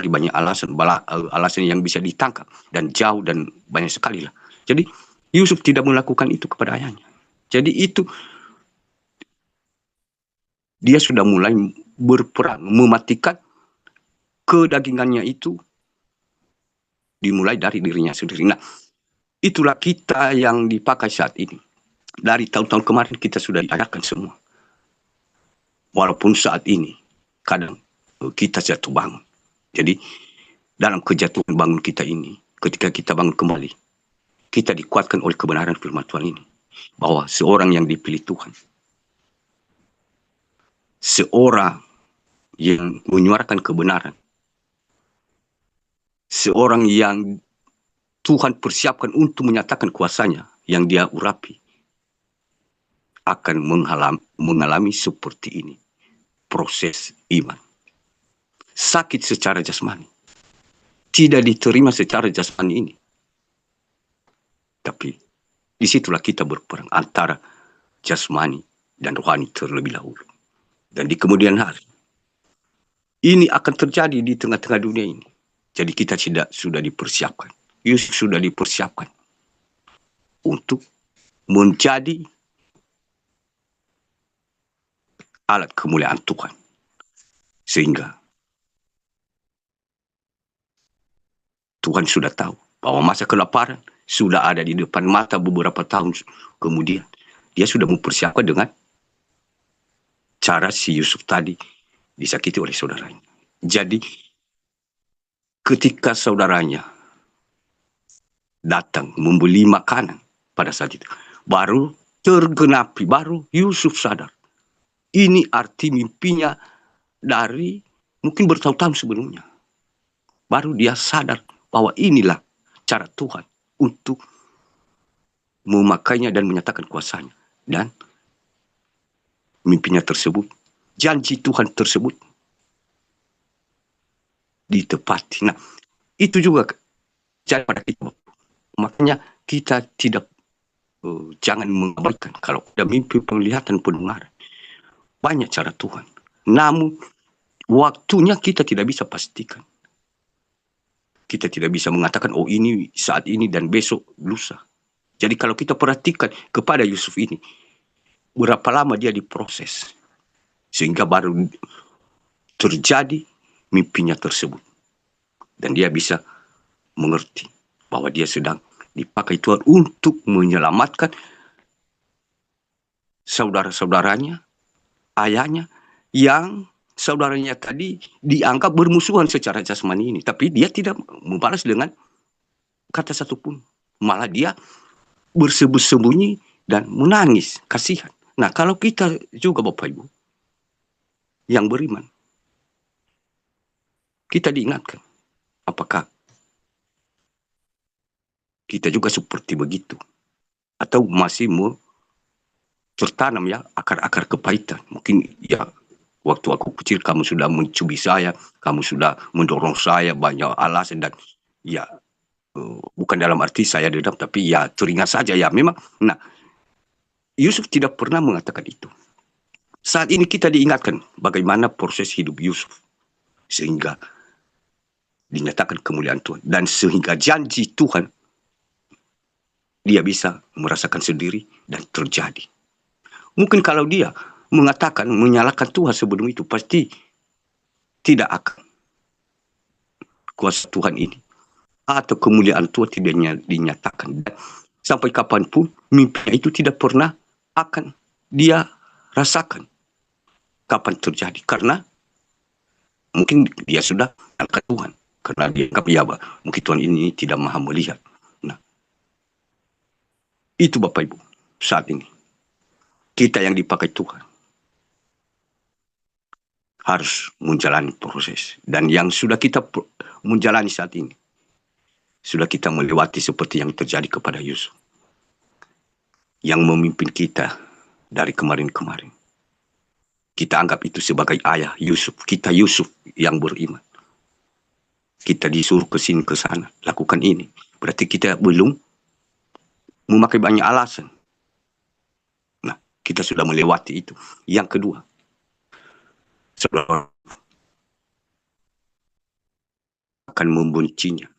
banyak alasan yang bisa ditangkap dan jauh dan banyak sekali lah. Jadi Yusuf tidak melakukan itu kepada ayahnya. Jadi itu dia sudah mulai berperang mematikan kedagingannya itu, dimulai dari dirinya sendiri. Nah, itulah kita yang dipakai saat ini. Dari tahun-tahun kemarin kita sudah diajarkan semua. Walaupun saat ini kadang kita jatuh bangun. Jadi dalam kejatuhan bangun kita ini, ketika kita bangun kembali, kita dikuatkan oleh kebenaran firman Tuhan ini, bahwa seorang yang dipilih Tuhan, seorang yang menyuarakan kebenaran, seorang yang Tuhan persiapkan untuk menyatakan kuasanya yang Dia urapi, akan mengalami seperti ini, proses iman. Sakit secara jasmani, tidak diterima secara jasmani ini, tapi disitulah kita berperang antara jasmani dan rohani terlebih dahulu. Dan di kemudian hari ini akan terjadi di tengah-tengah dunia ini. Jadi kita sudah dipersiapkan. Yusuf sudah dipersiapkan untuk menjadi alat kemuliaan Tuhan. Sehingga Tuhan sudah tahu bahwa masa kelaparan sudah ada di depan mata beberapa tahun kemudian. Dia sudah mempersiapkan dengan cara si Yusuf tadi disakiti oleh saudaranya. Jadi ketika saudaranya datang membeli makanan pada saat itu, baru tergenapi, baru Yusuf sadar. Ini arti mimpinya dari mungkin bertahun-tahun sebelumnya. Baru dia sadar bahwa inilah cara Tuhan untuk memakainya dan menyatakan kuasanya. Dan mimpinya tersebut, janji Tuhan tersebut ditepati. Nah, itu juga cara pada kita. Makanya kita tidak jangan mengabaikan kalau ada mimpi, penglihatan, pendengaran. Banyak cara Tuhan. Namun waktunya kita tidak bisa pastikan. Kita tidak bisa mengatakan, oh ini saat ini dan besok lusa. Jadi kalau kita perhatikan kepada Yusuf ini, berapa lama dia diproses. Sehingga baru terjadi mimpinya tersebut. Dan dia bisa mengerti bahwa dia sedang dipakai Tuhan untuk menyelamatkan saudara-saudaranya, ayahnya, yang saudaranya tadi dianggap bermusuhan secara jasmani ini. Tapi dia tidak membalas dengan kata satupun. Malah dia bersembunyi dan menangis, kasihan. Nah, kalau kita juga Bapak Ibu yang beriman, kita diingatkan, apakah kita juga seperti begitu? Atau masih mau tertanam ya akar-akar kepahitan? Mungkin ya waktu aku kecil kamu sudah mencubit saya, kamu sudah mendorong saya banyak alasan dan ya bukan dalam arti saya dendam, tapi ya teringat saja ya memang. Nah, Yusuf tidak pernah mengatakan itu. Saat ini kita diingatkan bagaimana proses hidup Yusuf sehingga dinyatakan kemuliaan Tuhan dan sehingga janji Tuhan dia bisa merasakan sendiri dan terjadi. Mungkin kalau dia mengatakan menyalahkan Tuhan sebelum itu, pasti tidak akan kuasa Tuhan ini atau kemuliaan Tuhan tidak dinyatakan. Dan sampai kapanpun mimpi itu tidak pernah akan dia rasakan kapan terjadi. Karena mungkin dia sudah angkat Tuhan. Karena dia anggap ya mungkin Tuhan ini tidak maha melihat. Nah, itu Bapak Ibu saat ini. Kita yang dipakai Tuhan harus menjalani proses. Dan yang sudah kita menjalani saat ini, sudah kita melewati seperti yang terjadi kepada Yusuf. Yang memimpin kita dari kemarin-kemarin. Kita anggap itu sebagai ayah Yusuf. Kita Yusuf yang beriman. Kita disuruh ke sini ke sana, lakukan ini. Berarti kita belum memakai banyak alasan. Nah, kita sudah melewati itu. Yang kedua, saudara akan membencinya.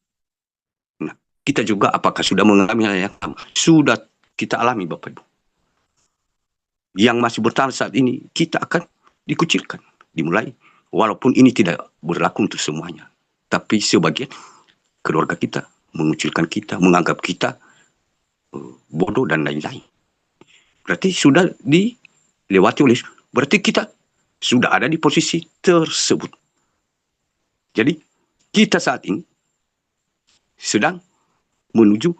Nah, kita juga apakah sudah mengalami hal yang sama? Sudah kita alami Bapak Ibu. Yang masih bertahan saat ini, kita akan dikucilkan. Dimulai, walaupun ini tidak berlaku untuk semuanya. Tapi sebagian keluarga kita mengucilkan kita, menganggap kita bodoh dan lain-lain. Berarti sudah dilewati oleh, berarti kita sudah ada di posisi tersebut. Jadi kita saat ini sedang menuju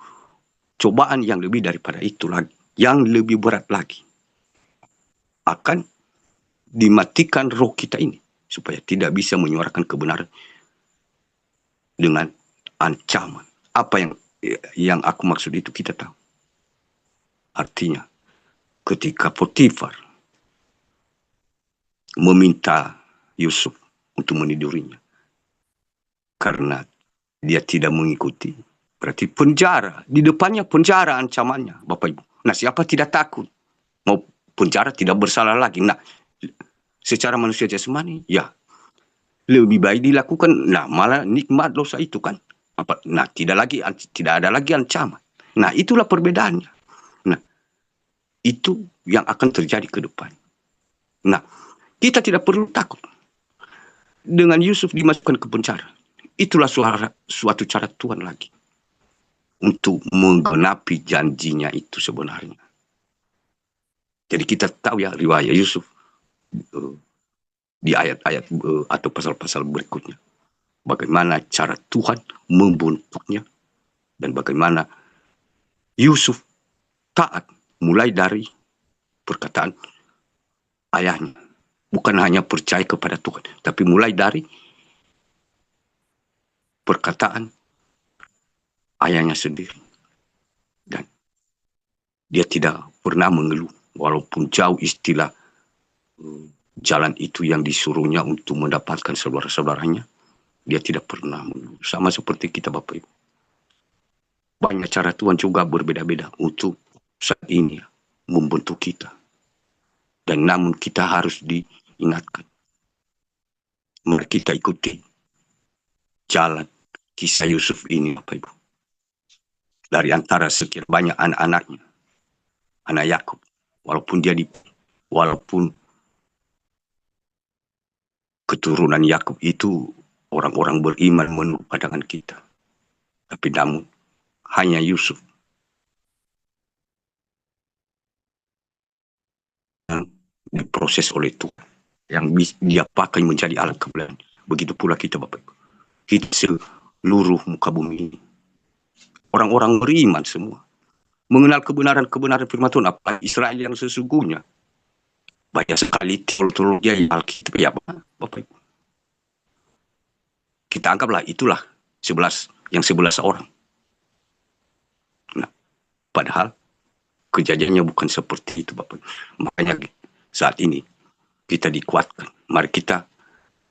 cobaan yang lebih daripada itu lagi, yang lebih berat lagi. Akan dimatikan roh kita ini supaya tidak bisa menyuarakan kebenaran dengan ancaman. Apa yang aku maksud itu kita tahu. Artinya ketika Potifar meminta Yusuf untuk menidurinya karena dia tidak mengikuti, berarti penjara, di depannya penjara ancamannya Bapak Ibu. Nah, siapa tidak takut mau penjara, tidak bersalah lagi. Nah, secara manusia jasmani ya Lebih baik dilakukan, nah malah nikmat dosa itu kan. Nah, tidak ada lagi ancaman. Nah, itulah perbedaannya. Nah, itu yang akan terjadi ke depan. Nah, kita tidak perlu takut dengan Yusuf dimasukkan ke penjara. Itulah suatu cara Tuhan lagi untuk menggenapi janjinya itu sebenarnya. Jadi kita tahu ya riwayat Yusuf di ayat-ayat atau pasal-pasal berikutnya. Bagaimana cara Tuhan membentuknya dan bagaimana Yusuf taat mulai dari perkataan ayahnya. Bukan hanya percaya kepada Tuhan, tapi mulai dari perkataan ayahnya sendiri. Dan dia tidak pernah mengeluh, walaupun jauh istilah jalan itu yang disuruhnya untuk mendapatkan saudara-saudaranya, dia tidak pernah mengeluh. Sama seperti kita Bapak Ibu. Banyak cara Tuhan juga berbeda-beda untuk saat ini membentuk kita. Dan namun kita harus diingatkan. Mari kita ikuti jalan kisah Yusuf ini Bapak Ibu. Dari antara sekian banyak anak-anaknya, anak Yakub, walaupun keturunan Yakub itu orang-orang beriman menurut pandangan kita, tapi namun hanya Yusuf yang diproses oleh Tuhan, yang dia pakai menjadi alat kebenaran. Begitu pula kita Bapak Ibu. Kita seluruh muka bumi ini, orang-orang beriman semua, mengenal kebenaran-kebenaran firman Tuhan, apa Israel yang sesungguhnya. Banyak sekali teologi Alkitab ya Bapak Ibu. Kita anggaplah itulah 11 orang. Nah, padahal kejadiannya bukan seperti itu Bapak Ibu. Makanya saat ini kita dikuatkan. Mari kita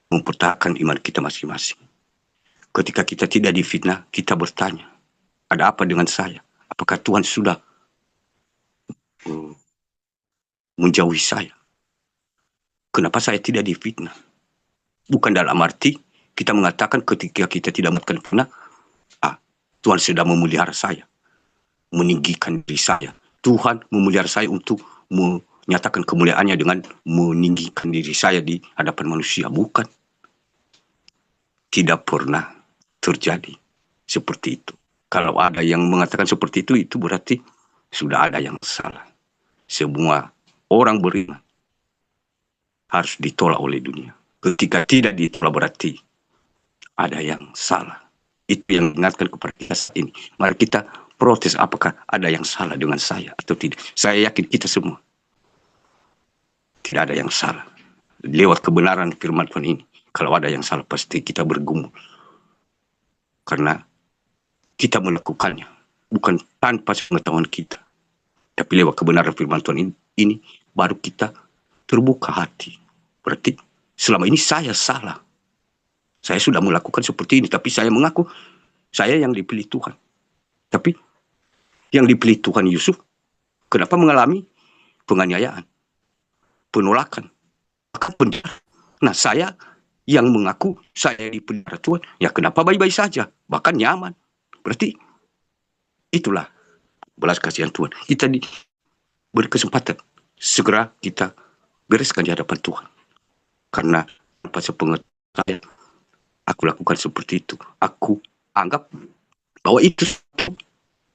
mempertahankan iman kita masing-masing. Ketika kita tidak difitnah, kita bertanya, ada apa dengan saya? Apakah Tuhan sudah menjauhi saya? Kenapa saya tidak difitnah? Bukan dalam arti kita mengatakan ketika kita tidak melakukan fitnah, Tuhan sedang memelihara saya, meninggikan diri saya. Tuhan memelihara saya untuk menyatakan kemuliaannya dengan meninggikan diri saya di hadapan manusia. Bukan. Tidak pernah terjadi seperti itu. Kalau ada yang mengatakan seperti itu berarti sudah ada yang salah. Semua orang beriman harus ditolak oleh dunia. Ketika tidak ditolak berarti ada yang salah. Itu yang mengingatkan kepada kita saat ini. Mari kita protes apakah ada yang salah dengan saya atau tidak. Saya yakin kita semua tidak ada yang salah. Lewat kebenaran firman Tuhan ini. Kalau ada yang salah pasti kita bergumul. Karena kita melakukannya. Bukan tanpa pengetahuan kita. Tapi lewat kebenaran firman Tuhan ini baru kita terbuka hati. Berarti selama ini saya salah. Saya sudah melakukan seperti ini. Tapi saya mengaku saya yang dipilih Tuhan. Tapi yang dipilih Tuhan Yusuf, kenapa mengalami penganiayaan, penolakan, bahkan penjara. Nah saya yang mengaku saya dipelihara Tuhan, ya kenapa baik-baik saja, bahkan nyaman. Berarti itulah belas kasihan Tuhan. Kita diberi kesempatan segera kita bereskan di hadapan Tuhan. Karena tanpa sepengetahuan aku lakukan seperti itu. Aku anggap bahwa itu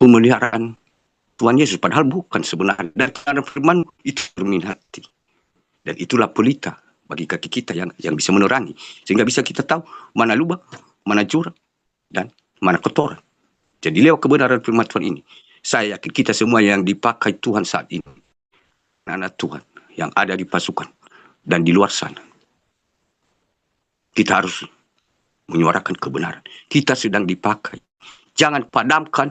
pemeliharaan Tuhan Yesus, padahal bukan sebenarnya. Dan karena firman itu cermin hati. Dan itulah pelita bagi kaki kita yang bisa menerangi. Sehingga bisa kita tahu mana lubang, mana jurang, dan mana kotoran. Jadi lewat kebenaran firman Tuhan ini, saya yakin kita semua yang dipakai Tuhan saat ini, anak Tuhan yang ada di pasukan dan di luar sana, kita harus menyuarakan kebenaran. Kita sedang dipakai. Jangan padamkan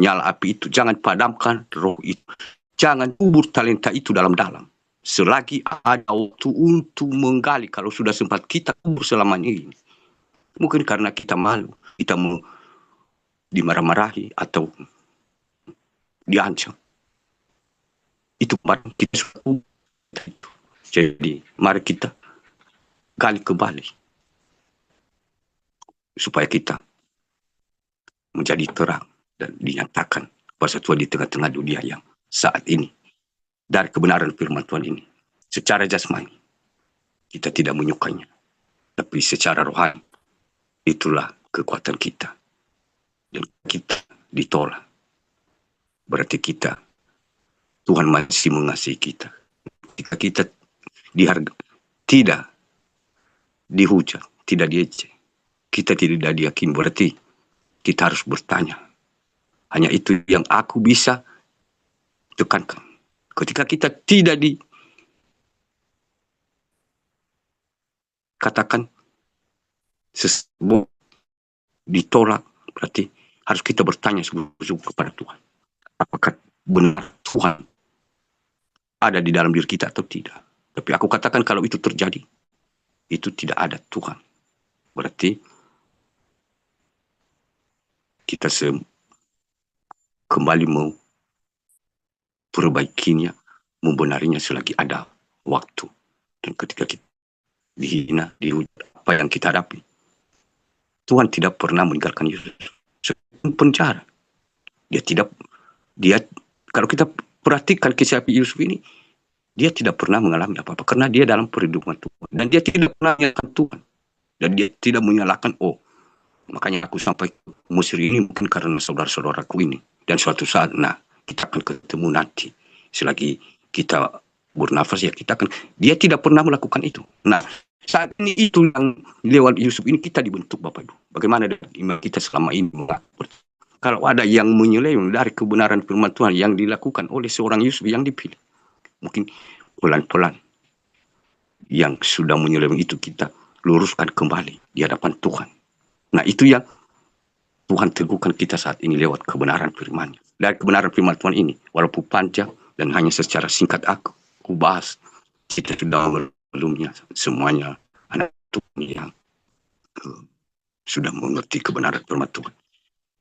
nyala api itu. Jangan padamkan roh itu. Jangan kubur talenta itu dalam-dalam. Selagi ada waktu untuk menggali, kalau sudah sempat kita kubur selamanya ini. Mungkin karena kita malu, kita mau dimarah-marahi atau diancam. Itu kita sudah kubur. Jadi mari kita gali kembali supaya kita menjadi terang dan dinyatakan persatuan di tengah-tengah dunia yang saat ini dari kebenaran firman Tuhan ini. Secara jasmani kita tidak menyukainya, tapi secara rohani itulah kekuatan kita. Dan kita ditolak, berarti Tuhan masih mengasihi kita. Ketika kita diharga, tidak dihujat, tidak diejek, kita tidak diyakini, berarti kita harus bertanya. Hanya itu yang aku bisa tekankan. Ketika kita tidak dikatakan sesuatu ditolak, berarti harus kita bertanya sungguh-sungguh kepada Tuhan. Apakah benar Tuhan ada di dalam diri kita atau tidak? Tapi aku katakan kalau itu terjadi, itu tidak ada Tuhan. Berarti kita kembali mau perbaikinya, membenarinya selagi ada waktu. Dan ketika kita dihina, dihujat, apa yang kita hadapi, Tuhan tidak pernah meninggalkan Yesus. Penjara. Dia kalau kita perhatikan kisah Yusuf ini, dia tidak pernah mengalami apa-apa karena dia dalam perlindungan Tuhan. Dan dia tidak pernah menyalahkan Tuhan. Dan dia tidak menyalahkan, makanya aku sampai ke Mesir ini mungkin karena saudara-saudaraku ini. Dan suatu saat, kita akan ketemu nanti. Selagi kita bernafas, ya kita akan. Dia tidak pernah melakukan itu. Nah, saat ini itu yang lewat Yusuf ini kita dibentuk, Bapak Ibu. Bagaimana iman kita selama ini? Kalau ada yang menyeleweng dari kebenaran firman Tuhan yang dilakukan oleh seorang Yusuf yang dipilih, mungkin pelan-pelan yang sudah menyeleweng itu kita luruskan kembali di hadapan Tuhan. Nah, itu yang Tuhan teguhkan kita saat ini lewat kebenaran firman-Nya. Dari kebenaran firman Tuhan ini, walaupun panjang dan hanya secara singkat aku bahas, kita sudah sebelumnya semuanya anak Tuhan yang sudah mengerti kebenaran firman Tuhan.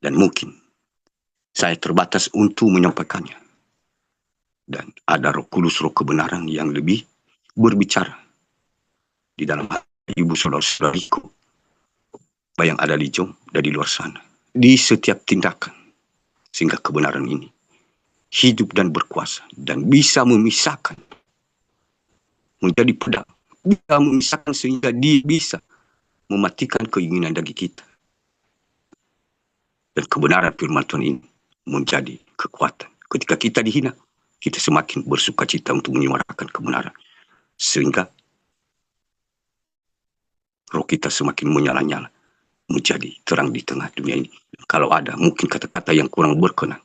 Dan mungkin saya terbatas untuk menyampaikannya. Dan ada Roh Kudus, Roh kebenaran yang lebih berbicara di dalam hati ibu saudara-saudariku yang ada di Jom dan di luar sana. Di setiap tindakan. Sehingga kebenaran ini hidup dan berkuasa. Dan bisa memisahkan. Menjadi pedang. Bisa memisahkan sehingga dia bisa mematikan keinginan daging kita. Dan kebenaran firman Tuhan ini menjadi kekuatan. Ketika kita dihina, kita semakin bersuka cita untuk menyuarakan kebenaran. Sehingga roh kita semakin menyala-nyala. Menjadi terang di tengah dunia ini. Kalau ada mungkin kata-kata yang kurang berkenan,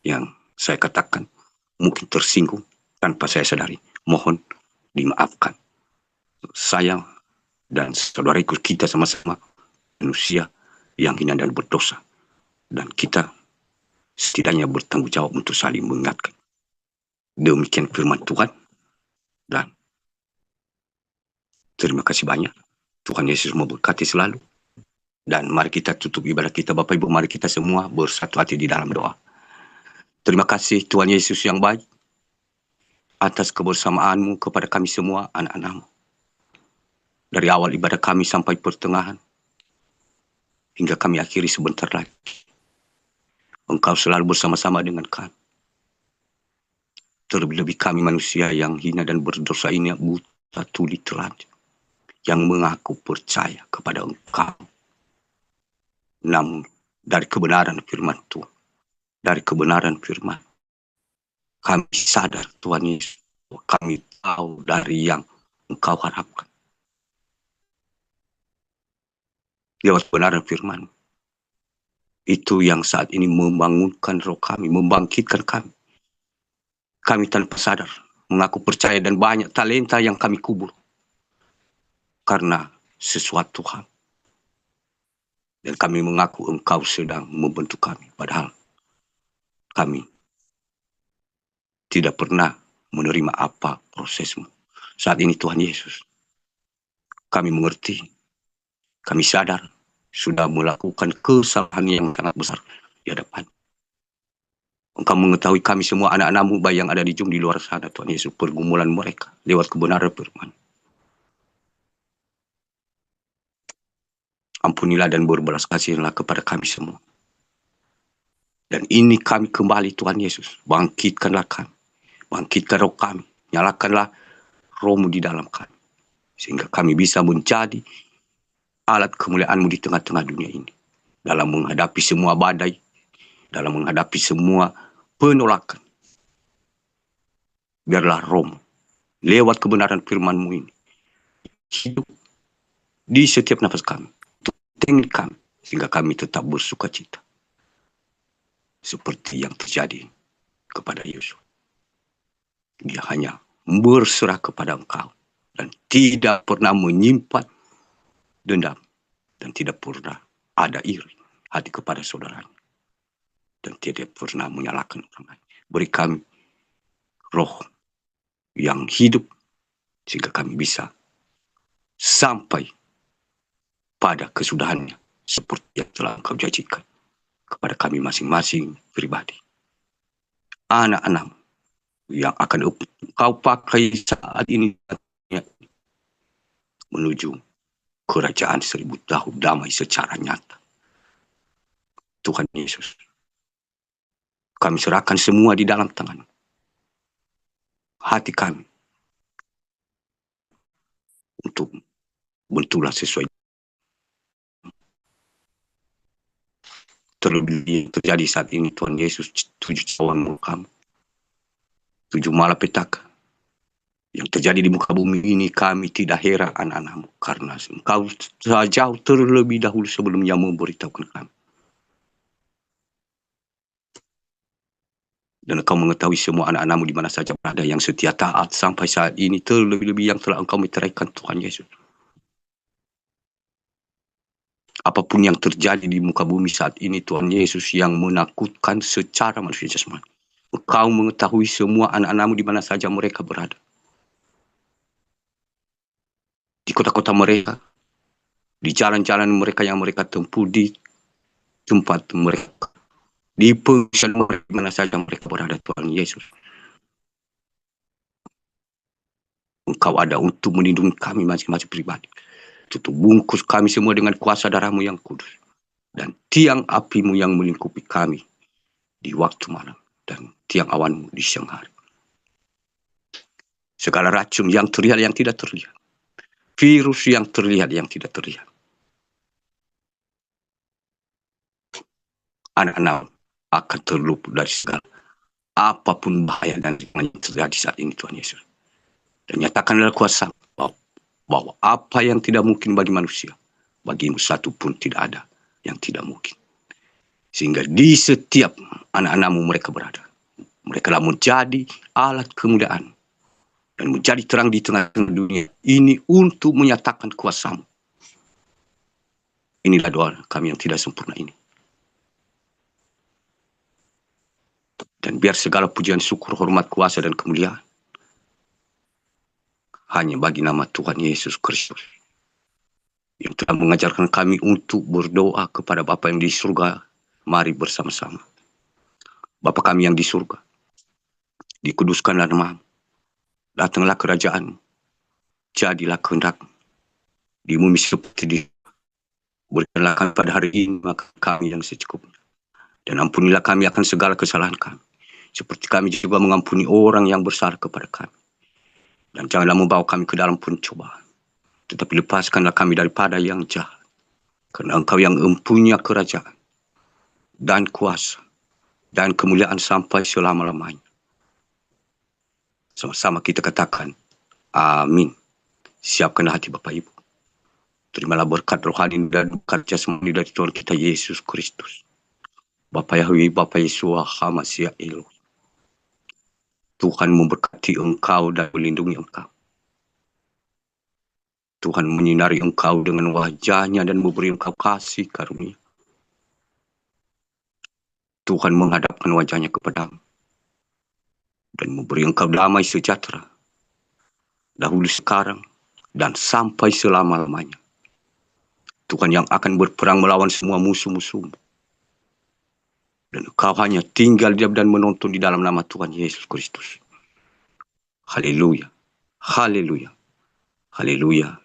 yang saya katakan mungkin tersinggung tanpa saya sadari, mohon dimaafkan. Saya dan saudariku kita sama-sama manusia yang hina dan berdosa. Dan kita setidaknya bertanggung jawab untuk saling mengingatkan. Demikian firman Tuhan. Dan terima kasih banyak. Tuhan Yesus memberkati selalu. Dan mari kita tutup ibadah kita, Bapak Ibu. Mari kita semua bersatu hati di dalam doa. Terima kasih Tuhan Yesus yang baik atas kebersamaan-Mu kepada kami semua anak-anak-Mu. Dari awal ibadah kami sampai pertengahan. Hingga kami akhiri sebentar lagi. Engkau selalu bersama-sama dengan kami. Terlebih kami manusia yang hina dan berdosa ini, buta tuli telanjang, yang mengaku percaya kepada Engkau. Namun dari kebenaran firman Tuhan, dari kebenaran firman, kami sadar Tuhan Yesus, kami tahu dari yang Engkau harapkan. Lewat kebenaran firman, itu yang saat ini membangunkan roh kami, membangkitkan kami. Kami tanpa sadar mengaku percaya dan banyak talenta yang kami kubur karena sesuatu hal. Dan kami mengaku Engkau sedang membentuk kami, padahal kami tidak pernah menerima apa prosesmu. Saat ini Tuhan Yesus, kami mengerti, kami sadar sudah melakukan kesalahan yang sangat besar di hadapan. Engkau mengetahui kami semua anak-anak-Mu baik yang ada di Zoom di luar sana, Tuhan Yesus, pergumulan mereka lewat kebenaran firman. Ampunilah dan berbelas kasihanlah kepada kami semua. Dan ini kami kembali, Tuhan Yesus. Bangkitkanlah kami. Bangkitkan roh kami. Nyalakanlah roh-Mu di dalam kami. Sehingga kami bisa menjadi alat kemuliaan-Mu di tengah-tengah dunia ini. Dalam menghadapi semua badai. Dalam menghadapi semua penolakan. Biarlah roh-Mu lewat kebenaran firman-Mu ini hidup di setiap nafas kami. Teknik kami. Sehingga kami tetap bersuka cita. Seperti yang terjadi kepada Yusuf. Dia hanya berserah kepada Engkau. Dan tidak pernah menyimpan dendam. Dan tidak pernah ada iri hati kepada saudaranya. Dan tidak pernah menyalahkan orang lain. Beri kami roh yang hidup. Sehingga kami bisa sampai pada kesudahannya. Seperti yang telah Engkau janjikan kepada kami masing-masing pribadi. Anak-anak yang akan Engkau pakai saat ini menuju kerajaan 1000 tahun damai secara nyata. Tuhan Yesus, kami serahkan semua di dalam tangan. Hati kami untuk bentuklah sesuai. Terlebih yang terjadi saat ini, Tuhan Yesus, 7 cawan kamu, 7 malapetaka yang terjadi di muka bumi ini, kami tidak heran anak-anak-Mu, karena Engkau jauh terlebih dahulu sebelumnya memberitahukan kami. Dan Engkau mengetahui semua anak-anak-Mu di mana saja berada yang setia taat sampai saat ini, terlebih-lebih yang telah Engkau meteraikan, Tuhan Yesus. Apapun yang terjadi di muka bumi saat ini, Tuhan Yesus, yang menakutkan secara manusia jasmani. Engkau mengetahui semua anak-anak-Mu di mana saja mereka berada. Di kota-kota mereka, di jalan-jalan mereka yang mereka tempuh, di tempat mereka, di pengungsian mereka, di mana saja mereka berada, Tuhan Yesus. Engkau ada untuk melindungi kami masing-masing pribadi. Tutup bungkus kami semua dengan kuasa darah-Mu yang kudus. Dan tiang api-Mu yang melingkupi kami di waktu malam. Dan tiang awan-Mu di siang hari. Segala racun yang terlihat yang tidak terlihat. Virus yang terlihat yang tidak terlihat. Anak-anak akan terluput dari segala apapun bahaya dan yang terjadi saat ini, Tuhan Yesus. Dan nyatakanlah kuasa bahwa apa yang tidak mungkin bagi manusia, bagimu satu pun tidak ada yang tidak mungkin. Sehingga di setiap anak-anak-Mu mereka berada. Mereka telah menjadi alat kemuliaan dan menjadi terang di tengah-tengah dunia ini untuk menyatakan kuasa-Mu. Inilah doa kami yang tidak sempurna ini. Dan biar segala pujian, syukur, hormat, kuasa, dan kemuliaan hanya bagi nama Tuhan Yesus Kristus, yang telah mengajarkan kami untuk berdoa kepada Bapa yang di surga. Mari bersama-sama. Bapa kami yang di surga, dikuduskanlah nama-Mu, datanglah kerajaan-Mu, jadilah kehendak di bumi seperti di berikanlah kami pada hari ini makan kami yang secukupnya, dan ampunilah kami akan segala kesalahan kami, seperti kami juga mengampuni orang yang bersalah kepada kami. Dan janganlah membawa kami ke dalam pencobaan, tetapi lepaskanlah kami daripada yang jahat. Karena Engkau yang mempunyai kerajaan dan kuasa dan kemuliaan sampai selama-lamanya. Sama-sama kita katakan, amin. Siapkanlah hati Bapak Ibu. Terimalah berkat rohani dan berkat jasmani dari Tuhan kita Yesus Kristus. Bapa Yahweh, Bapa Yesua, Hamasiah Elo. Tuhan memberkati engkau dan melindungi engkau. Tuhan menyinari engkau dengan wajah-Nya dan memberi engkau kasih karunia. Tuhan menghadapkan wajah-Nya kepadamu dan memberi engkau damai sejahtera, dahulu, sekarang, dan sampai selama-lamanya. Tuhan yang akan berperang melawan semua musuh-musuhmu. Dan engkau hanya tinggal diam dan menonton di dalam nama Tuhan Yesus Kristus. Haleluya. Haleluya. Haleluya.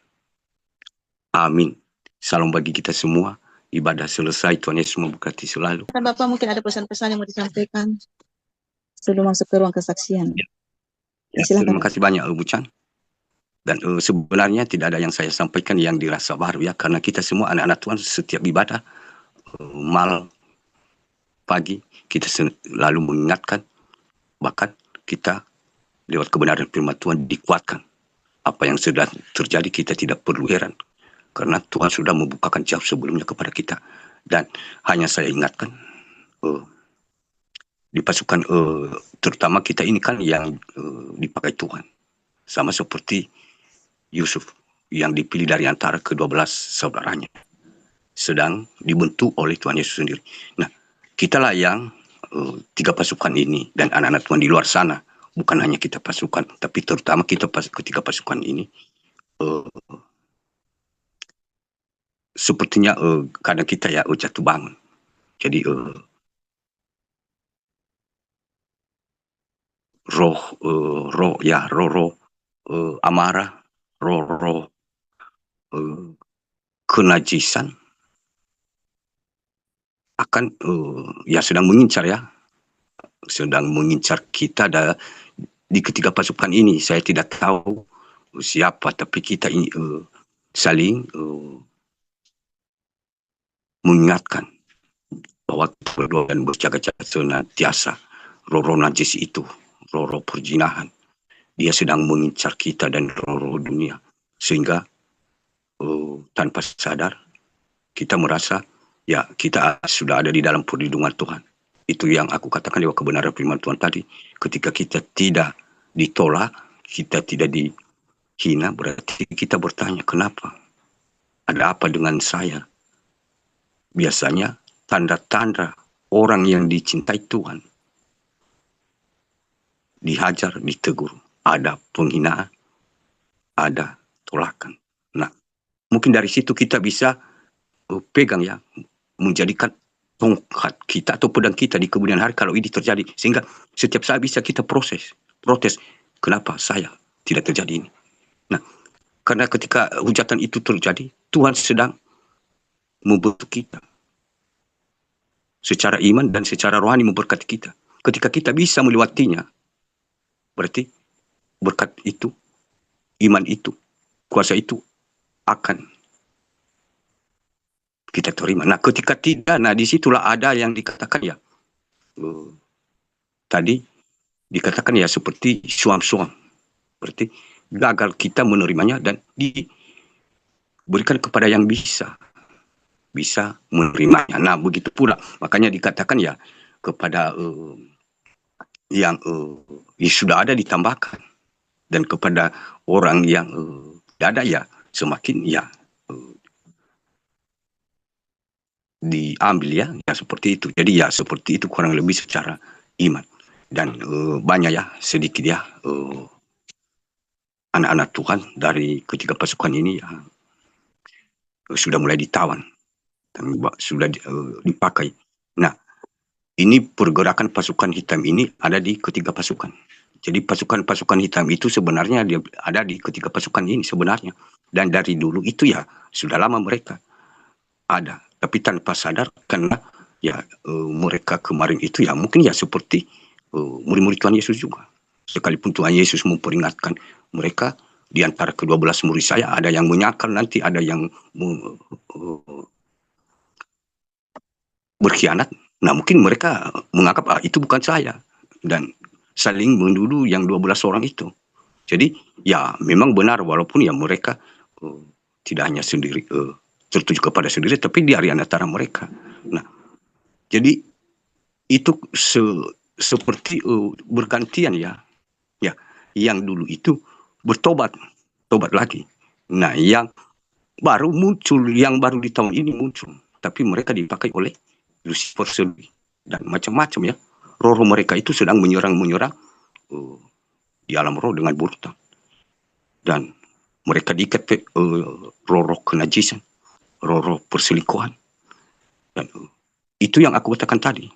Amin. Salam bagi kita semua. Ibadah selesai. Tuhan Yesus memberkati selalu. Kan Bapak mungkin ada pesan-pesan yang mau disampaikan sebelum masuk ke ruang kesaksian. Ya, terima kasih banyak Bu Chan. Dan sebenarnya tidak ada yang saya sampaikan yang dirasa baru ya. Karena kita semua anak-anak Tuhan setiap ibadah malam pagi kita selalu mengingatkan, bahkan kita lewat kebenaran firman Tuhan dikuatkan. Apa yang sedang terjadi kita tidak perlu heran, karena Tuhan sudah membukakan jauh sebelumnya kepada kita. Dan hanya saya ingatkan, di pasukan terutama kita ini kan yang dipakai Tuhan, sama seperti Yusuf yang dipilih dari antara ke-12 saudaranya, sedang dibentuk oleh Tuhan Yesus sendiri. Nah, kitalah yang 3 pasukan ini, dan anak-anak Tuhan di luar sana, bukan hanya kita pasukan, tapi terutama kita ketiga pasukan ini, sepertinya kadang kita ya jatuh bangun. Jadi roh amarah, roh kenajisan akan ya sedang mengincar kita di ketiga pasukan ini. Saya tidak tahu siapa, tapi kita ini saling mengingatkan bahwa berdoa dan berjaga-jaga senantiasa. Roh-roh najis itu, roh-roh perjinahan, dia sedang mengincar kita dan roh-roh dunia, sehingga tanpa sadar kita merasa ya kita sudah ada di dalam perlindungan Tuhan. Itu yang aku katakan lewat kebenaran firman Tuhan tadi. Ketika kita tidak ditolak, kita tidak dihina, berarti kita bertanya, kenapa? Ada apa dengan saya? Biasanya tanda-tanda orang yang dicintai Tuhan dihajar, ditegur, ada penghinaan, ada tolakan. Nah, mungkin dari situ kita bisa pegang ya, menjadikan tongkat kita atau pedang kita di kemudian hari kalau ini terjadi, sehingga setiap saat bisa kita protes, kenapa saya tidak terjadi ini. Nah, karena ketika hujatan itu terjadi, Tuhan sedang membentuk kita secara iman dan secara rohani, memberkati kita. Ketika kita bisa melewatinya, berarti berkat itu, iman itu, kuasa itu akan kita terima. Nah, ketika tidak, nah disitulah ada yang dikatakan ya, tadi dikatakan ya seperti suam-suam. Berarti gagal kita menerimanya dan diberikan kepada yang bisa menerimanya. Nah, begitu pula. Makanya dikatakan ya kepada yang sudah ada ditambahkan, dan kepada orang yang tidak ada ya semakin ya diambil ya seperti itu. Jadi ya seperti itu kurang lebih secara iman. Dan banyak ya, sedikit ya anak-anak Tuhan dari ketiga pasukan ini ya sudah mulai ditawan dan sudah dipakai. Nah, ini pergerakan pasukan hitam ini ada di ketiga pasukan. Jadi pasukan-pasukan hitam itu sebenarnya dia ada di ketiga pasukan ini sebenarnya. Dan dari dulu itu ya sudah lama mereka ada, tapi tanpa sadar, karena ya mereka kemarin itu ya mungkin ya seperti murid-murid Tuhan Yesus juga. Sekalipun Tuhan Yesus memperingatkan mereka, di antara ke-12 murid saya ada yang menyangkal, nanti ada yang berkhianat. Nah, mungkin mereka menganggap itu bukan saya, dan saling menuduh yang 12 orang itu. Jadi ya memang benar, walaupun ya mereka tidak hanya sendiri tertuju kepada sendiri, tapi di antara mereka. Nah, jadi itu seperti bergantian ya. Ya, yang dulu itu tobat lagi. Nah, yang baru muncul, yang baru di tahun ini muncul, tapi mereka dipakai oleh Lucifer sendiri dan macam-macam ya. Roh mereka itu sedang menyerang di alam roh dengan brutal. Dan mereka diikat roh kenajisan, roh perselingkuhan. Dan itu yang aku katakan tadi.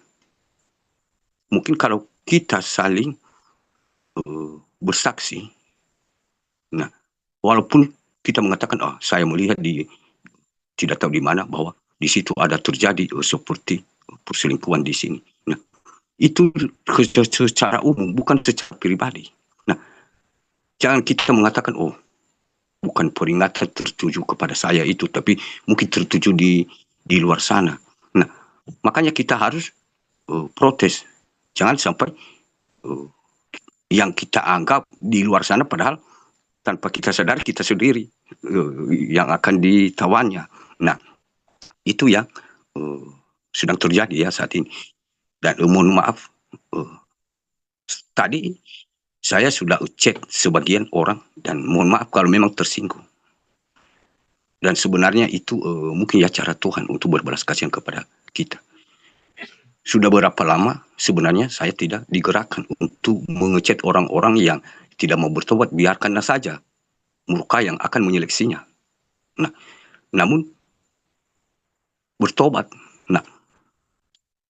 mungkin kalau kita saling bersaksi, nah, walaupun kita mengatakan, saya melihat tidak tahu di mana bahwa di situ ada terjadi seperti perselingkuhan di sini. Nah, itu secara umum, bukan secara pribadi. Nah, jangan kita mengatakan, bukan peringatan tertuju kepada saya itu, tapi mungkin tertuju di luar sana. Nah, makanya kita harus protes. Jangan sampai yang kita anggap di luar sana, padahal tanpa kita sadar kita sendiri yang akan ditawannya. Nah, itu yang sedang terjadi ya saat ini. Dan mohon maaf, tadi saya sudah cek sebagian orang, dan mohon maaf kalau memang tersinggung. Dan sebenarnya itu mungkin ya cara Tuhan untuk berbalas kasihan kepada kita. Sudah berapa lama sebenarnya saya tidak digerakkan untuk mengecek orang-orang yang tidak mau bertobat, biarkanlah saja murka yang akan menyeleksinya. Nah, namun bertobat. Nah,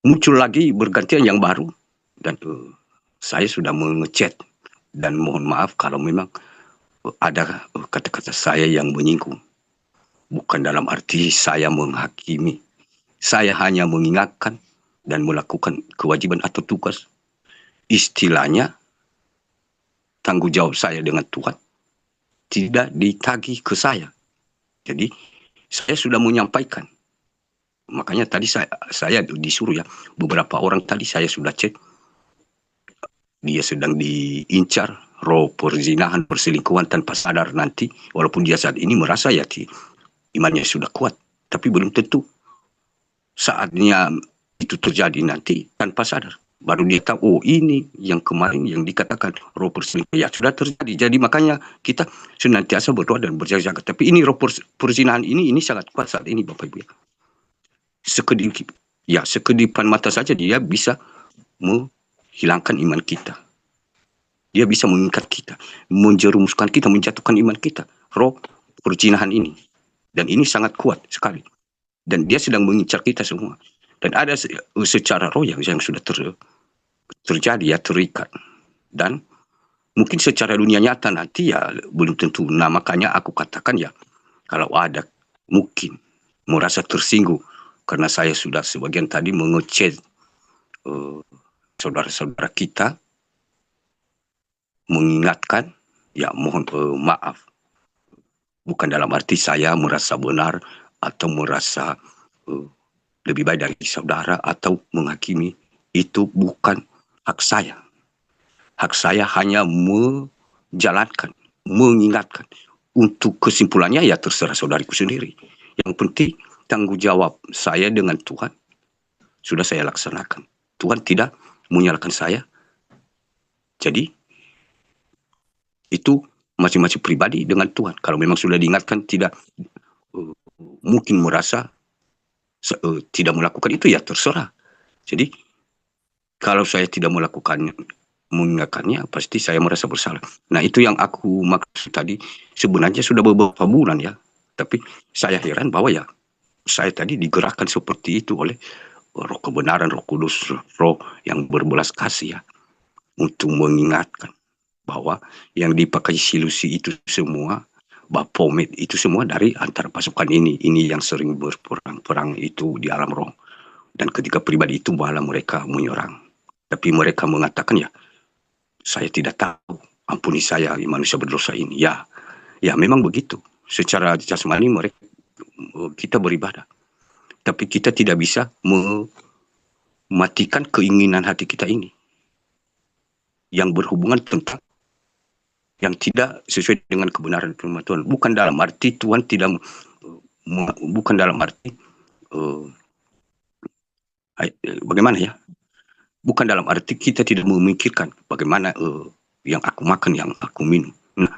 muncul lagi bergantian yang baru, dan saya sudah mengecek, dan mohon maaf kalau memang ada kata-kata saya yang menyinggung. Bukan dalam arti saya menghakimi. Saya hanya mengingatkan dan melakukan kewajiban atau tugas. Istilahnya, tanggung jawab saya dengan Tuhan tidak ditagih ke saya. Jadi, saya sudah menyampaikan. Makanya tadi saya disuruh ya, beberapa orang tadi saya sudah cek. Dia sedang diincar roh perzinahan, perselingkuhan tanpa sadar nanti. Walaupun dia saat ini merasa ya imannya sudah kuat. Tapi belum tentu saatnya itu terjadi nanti tanpa sadar. Baru dia tahu, ini yang kemarin yang dikatakan roh perselingkuhan ya sudah terjadi. Jadi makanya kita senantiasa berdoa dan berjaga-jaga. Tapi ini roh perzinahan ini sangat kuat saat ini, Bapak Ibu ya. Sekedipan mata saja dia bisa menghilangkan iman kita. Dia bisa mengikat kita, menjerumuskan kita, menjatuhkan iman kita. Roh perzinahan ini. Dan ini sangat kuat sekali. Dan dia sedang mengincar kita semua. Dan ada secara roh yang sudah terjadi ya, terikat. Dan mungkin secara dunia nyata nanti ya belum tentu. Nah, makanya aku katakan ya, kalau ada mungkin merasa tersinggung karena saya sudah sebagian tadi mengecek saudara-saudara kita, mengingatkan, ya mohon maaf. Bukan dalam arti saya merasa benar atau merasa lebih baik dari saudara atau menghakimi. Itu bukan hak saya. Hak saya hanya menjalankan, mengingatkan. Untuk kesimpulannya ya terserah saudariku sendiri. Yang penting tanggung jawab saya dengan Tuhan sudah saya laksanakan. Tuhan tidak menyalahkan saya. Jadi itu masing-masing pribadi dengan Tuhan. Kalau memang sudah diingatkan tidak mungkin merasa tidak melakukan itu ya terserah. Jadi kalau saya tidak mengingatkannya, pasti saya merasa bersalah. Nah, itu yang aku maksud tadi. Sebenarnya sudah beberapa bulan ya. Tapi saya heran bahwa ya saya tadi digerakkan seperti itu oleh roh kebenaran, roh kudus, roh yang berbelas kasih ya. Untuk mengingatkan bahwa yang dipakai silusi itu semua, Baphomet itu semua dari antara pasukan ini. Ini yang sering berperang itu di alam roh. Dan ketika pribadi itu malah mereka menyerang. Tapi mereka mengatakan ya, saya tidak tahu, ampuni saya, manusia berdosa ini. Ya memang begitu. Secara jasmani kita beribadah. Tapi kita tidak bisa mematikan keinginan hati kita ini. Yang berhubungan tentang yang tidak sesuai dengan kebenaran firman Tuhan. Bukan dalam arti Tuhan tidak, bukan dalam arti bagaimana ya? Bukan dalam arti kita tidak memikirkan bagaimana yang aku makan, yang aku minum. Nah,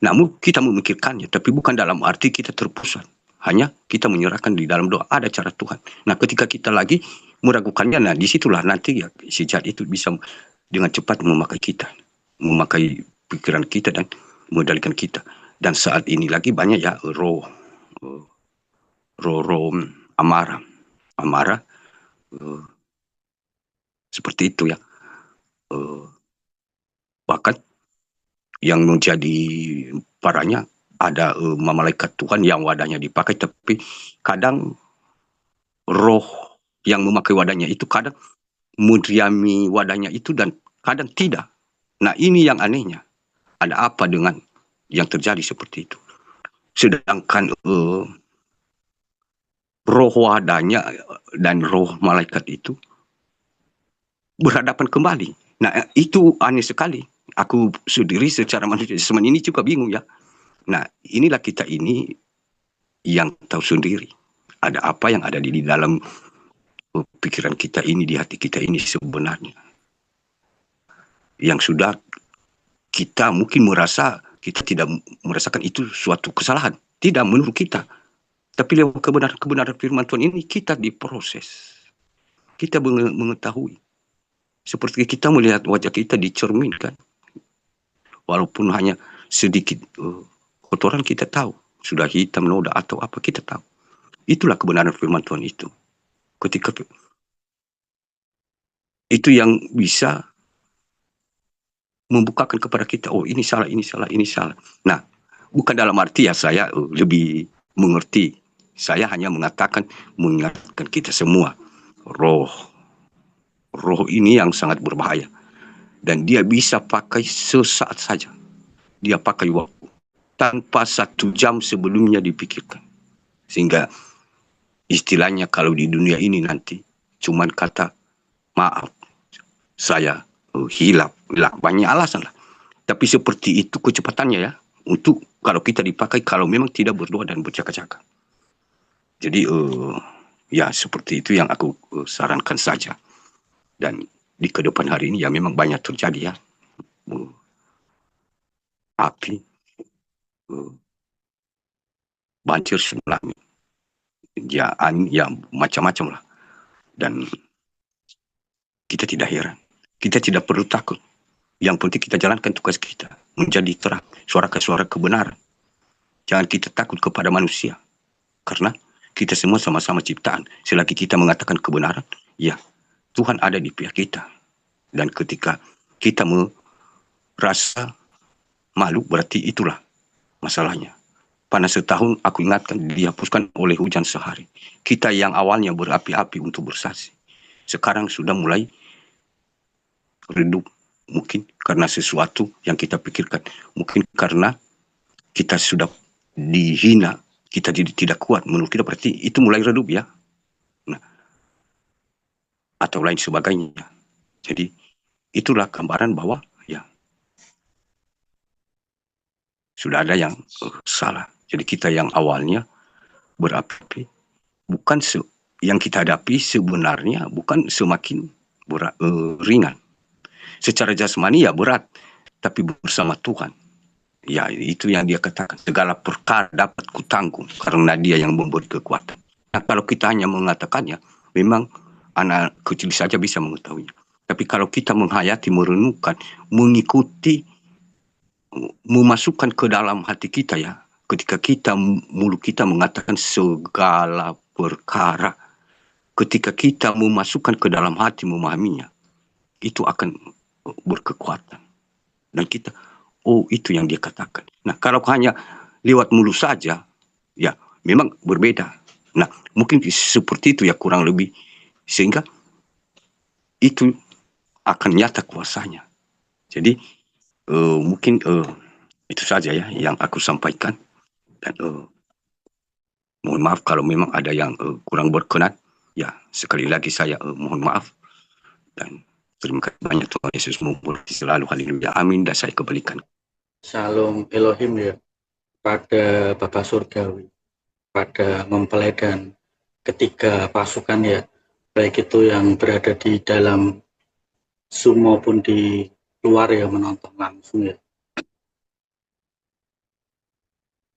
namun kita memikirkannya, tapi bukan dalam arti kita terpusat. Hanya kita menyerahkan di dalam doa, ada cara Tuhan. Nah, ketika kita lagi meragukannya, nah disitulah nanti ya si jahat itu bisa dengan cepat memakai kita, memakai pikiran kita dan mengendalikan kita. Dan saat ini lagi banyak ya roh amarah seperti itu ya. eh, bahkan yang menjadi parahnya ada malaikat Tuhan yang wadahnya dipakai, tapi kadang roh yang memakai wadahnya itu kadang mendiami wadahnya itu dan kadang tidak. Nah, ini yang anehnya. Ada apa dengan yang terjadi seperti itu? Sedangkan roh wadahnya dan roh malaikat itu berhadapan kembali. Nah, itu aneh sekali. Aku sendiri secara manusia semen ini juga bingung ya. Nah, inilah kita ini yang tahu sendiri. Ada apa yang ada di dalam pikiran kita ini, di hati kita ini sebenarnya. Yang sudah kita mungkin merasa kita tidak merasakan itu suatu kesalahan. Tidak menurut kita. Tapi lewat kebenaran firman Tuhan ini kita diproses. Kita mengetahui. Seperti kita melihat wajah kita dicerminkan. Walaupun hanya sedikit kotoran kita tahu. Sudah hitam, noda atau apa kita tahu. Itulah kebenaran firman Tuhan itu. Ketika itu yang bisa membukakan kepada kita, oh ini salah, ini salah, ini salah. Nah, bukan dalam arti ya saya lebih mengerti. Saya hanya mengatakan, mengingatkan kita semua. Roh ini yang sangat berbahaya. Dan dia bisa pakai sesaat saja. Dia pakai waktu. Tanpa 1 jam sebelumnya dipikirkan. Sehingga istilahnya kalau di dunia ini nanti, cuman kata, maaf, saya hilap. Banyak alasan lah. Tapi seperti itu kecepatannya ya. Untuk kalau kita dipakai, kalau memang tidak berdoa dan bercakap-cakap. Jadi ya seperti itu yang aku sarankan saja. Dan di kedepan hari ini ya memang banyak terjadi ya. Api, banjir, tsunami, ya macam-macam lah. Dan kita tidak heran. Kita tidak perlu takut. Yang penting kita jalankan tugas kita. Menjadi terang. Suara kebenaran. Jangan kita takut kepada manusia. Karena kita semua sama-sama ciptaan. Selagi kita mengatakan kebenaran, ya Tuhan ada di pihak kita. Dan ketika kita merasa malu, berarti itulah masalahnya. Panas setahun, aku ingatkan, dihapuskan oleh hujan sehari. Kita yang awalnya berapi-api untuk bersaksi, sekarang sudah mulai redup. Mungkin karena sesuatu yang kita pikirkan. Mungkin karena kita sudah dihina, kita tidak kuat. Menurut kita berarti itu mulai redup ya. Nah, atau lain sebagainya. Jadi itulah gambaran bahwa ya sudah ada yang salah. Jadi kita yang awalnya berapi-api, bukan yang kita hadapi sebenarnya bukan semakin ringan. Secara jasmani ya berat, tapi bersama Tuhan. Ya itu yang dia katakan, segala perkara dapat kutanggung karena dia yang memberi kekuatan. Nah, kalau kita hanya mengatakannya, memang anak kecil saja bisa mengetahuinya. Tapi kalau kita menghayati, merenungkan, mengikuti, memasukkan ke dalam hati kita ya, ketika kita mulut kita mengatakan segala perkara, ketika kita memasukkan ke dalam hati, memahaminya, itu akan berkekuatan. Dan kita, oh itu yang dia katakan. Nah kalau hanya lewat mulut saja, ya memang berbeda. Nah mungkin seperti itu ya kurang lebih. Sehingga itu akan nyata kuasanya. Jadi mungkin itu saja ya yang aku sampaikan. Dan mohon maaf kalau memang ada yang kurang berkenan. Ya sekali lagi saya mohon maaf. Dan terima kasih banyak, Tuhan Yesus memberkati selalu. Haleluya. Amin. Dan saya kembalikan. Shalom Elohim ya, pada Bapa Surgawi, pada mempelai dan ketiga pasukan ya, baik itu yang berada di dalam Zoom maupun di luar ya, menonton langsung ya.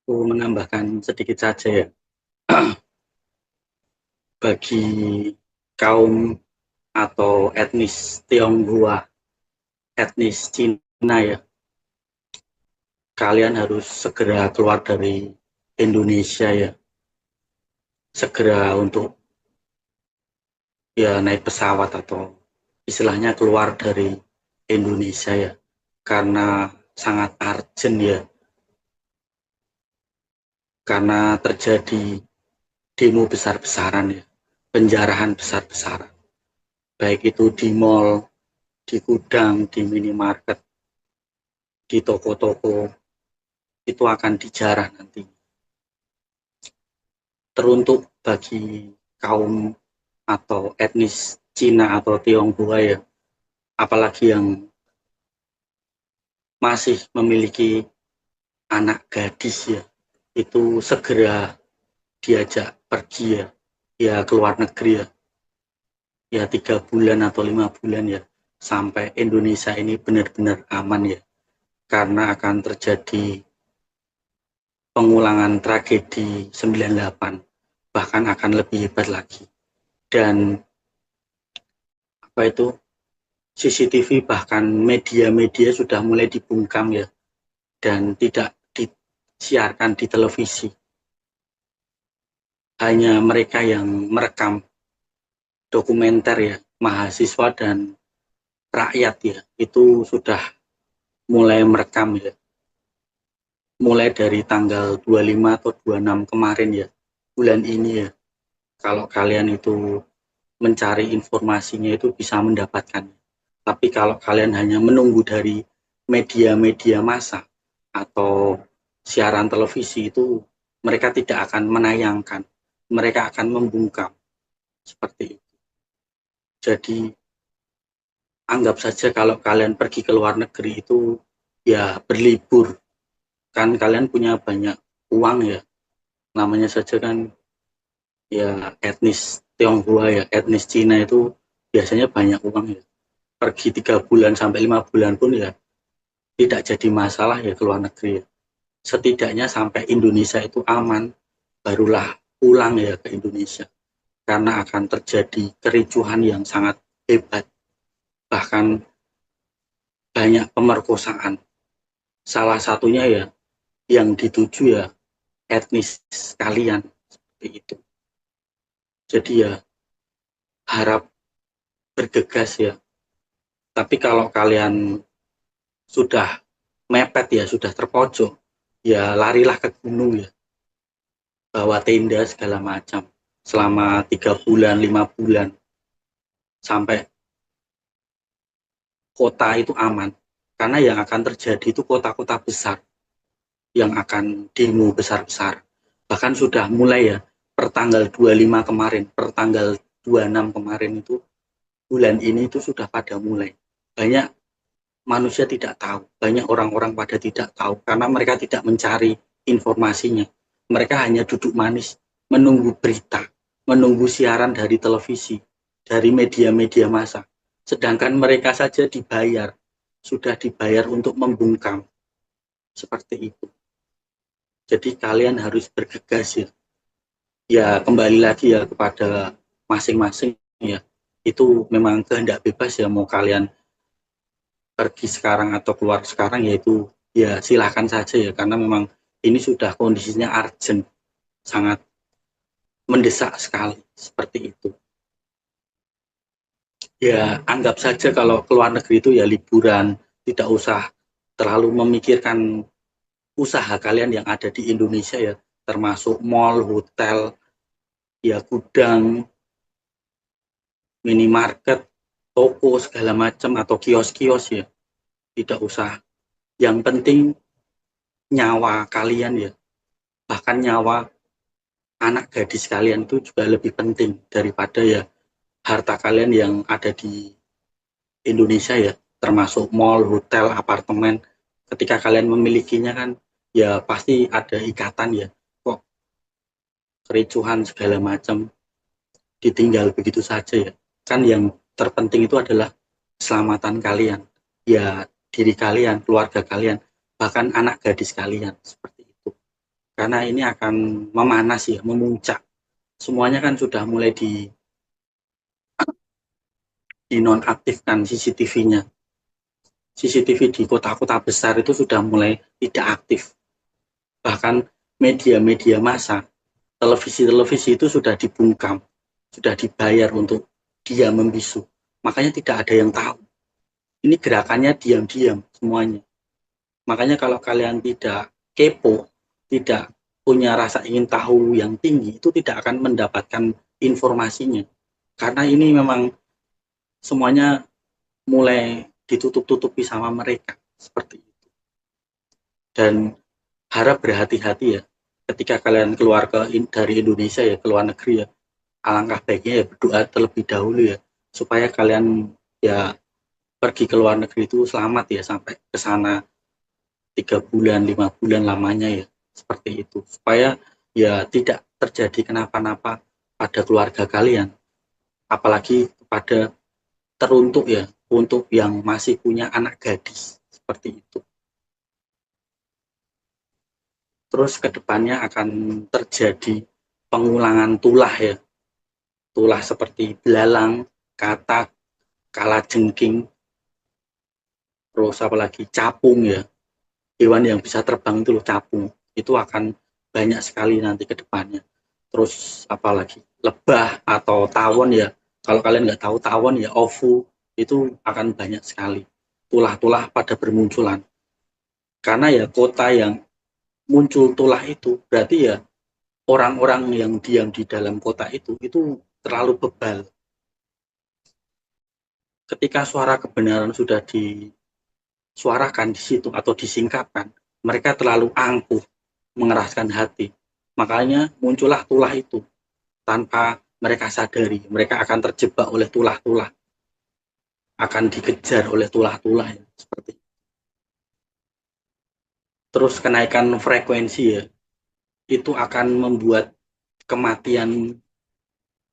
Aku menambahkan sedikit saja ya. Bagi kaum atau etnis Tionghoa, etnis Cina ya, kalian harus segera keluar dari Indonesia ya, segera untuk ya naik pesawat atau istilahnya keluar dari Indonesia ya, karena sangat urgent ya, karena terjadi demo besar-besaran ya, penjarahan besar-besaran, baik itu di mall, di gudang, di minimarket, di toko-toko, itu akan dijarah nanti. Teruntuk bagi kaum atau etnis Cina atau Tionghoa ya, apalagi yang masih memiliki anak gadis ya, itu segera diajak pergi ya, ya keluar negeri ya, ya 3 bulan atau 5 bulan ya, sampai Indonesia ini benar-benar aman ya, karena akan terjadi pengulangan tragedi 98, bahkan akan lebih hebat lagi. Dan apa itu, CCTV bahkan media-media sudah mulai dibungkam ya, dan tidak disiarkan di televisi. Hanya mereka yang merekam dokumenter ya, mahasiswa dan rakyat ya, itu sudah mulai merekam ya. Mulai dari tanggal 25 atau 26 kemarin ya, bulan ini ya. Kalau kalian itu mencari informasinya itu bisa mendapatkan. Tapi kalau kalian hanya menunggu dari media-media massa atau siaran televisi, itu mereka tidak akan menayangkan, mereka akan membungkam seperti itu. Jadi anggap saja kalau kalian pergi ke luar negeri itu ya berlibur, kan kalian punya banyak uang ya, namanya saja kan ya etnis Tionghoa ya, etnis Cina itu biasanya banyak uang ya, pergi 3 bulan sampai 5 bulan pun ya tidak jadi masalah ya ke luar negeri ya. Setidaknya sampai Indonesia itu aman, barulah pulang ya ke Indonesia, karena akan terjadi kericuhan yang sangat hebat, bahkan banyak pemerkosaan. Salah satunya ya yang dituju ya etnis kalian seperti itu. Jadi ya harap bergegas ya. Tapi kalau kalian sudah mepet ya, sudah terpojok, ya larilah ke gunung ya, bawa tenda segala macam selama 3 bulan, 5 bulan sampai kota itu aman. Karena yang akan terjadi itu kota-kota besar yang akan demo besar-besar. Bahkan sudah mulai ya, per tanggal 25 kemarin, per tanggal 26 kemarin itu, bulan ini itu sudah pada mulai. Banyak manusia tidak tahu, banyak orang-orang pada tidak tahu, karena mereka tidak mencari informasinya. Mereka hanya duduk manis, menunggu berita, menunggu siaran dari televisi, dari media-media massa. Sedangkan mereka saja dibayar, sudah dibayar untuk membungkam. Seperti itu. Jadi kalian harus bergegas ya. Ya kembali lagi ya kepada masing-masing ya. Itu memang kehendak bebas ya, mau kalian pergi sekarang atau keluar sekarang, yaitu ya silahkan saja ya, karena memang ini sudah kondisinya urgent, sangat mendesak sekali seperti itu. Ya anggap saja kalau keluar negeri itu ya liburan, tidak usah terlalu memikirkan usaha kalian yang ada di Indonesia ya, termasuk mall, hotel, ya gudang, minimarket, toko segala macam atau kios-kios ya. Tidak usah. Yang penting nyawa kalian ya. Bahkan nyawa anak gadis kalian itu juga lebih penting daripada ya harta kalian yang ada di Indonesia ya, termasuk mall, hotel, apartemen. Ketika kalian memilikinya kan ya pasti ada ikatan ya. Kok kericuhan segala macam ditinggal begitu saja ya. Kan yang terpenting itu adalah keselamatan kalian, ya diri kalian, keluarga kalian, bahkan anak gadis kalian, seperti itu. Karena ini akan memanas ya, memuncak. Semuanya kan sudah mulai dinonaktifkan CCTV-nya. CCTV di kota-kota besar itu sudah mulai tidak aktif. Bahkan media-media massa, televisi-televisi itu sudah dibungkam, sudah dibayar untuk dia membisu. Makanya tidak ada yang tahu. ini gerakannya diam-diam semuanya. Makanya kalau kalian tidak kepo, tidak punya rasa ingin tahu yang tinggi, itu tidak akan mendapatkan informasinya. Karena ini memang semuanya mulai ditutup-tutupi sama mereka, seperti itu. Dan harap berhati-hati ya, ketika kalian keluar dari Indonesia ya, ke luar negeri ya, alangkah baiknya ya berdoa terlebih dahulu ya, supaya kalian ya pergi ke luar negeri itu selamat ya, sampai ke sana 3 bulan, 5 bulan lamanya ya, seperti itu. Supaya ya tidak terjadi kenapa-napa pada keluarga kalian, apalagi pada teruntuk ya, untuk yang masih punya anak gadis, seperti itu. Terus kedepannya akan terjadi pengulangan tulah ya, tulah seperti belalang, katak, kalajengking, terus apalagi capung ya, hewan yang bisa terbang itu loh, capung, itu akan banyak sekali nanti ke depannya. Terus apalagi lebah atau tawon ya, kalau kalian nggak tahu tawon ya, ovu, itu akan banyak sekali tulah-tulah pada bermunculan. Karena ya kota yang muncul tulah itu berarti ya orang-orang yang diam di dalam kota itu terlalu bebal. Ketika suara kebenaran sudah disuarakan di situ atau disingkapkan, mereka terlalu angkuh, mengeraskan hati. Makanya muncullah tulah itu. Tanpa mereka sadari, mereka akan terjebak oleh tulah-tulah, akan dikejar oleh tulah-tulah ya, seperti itu. Terus kenaikan frekuensi ya, itu akan membuat kematian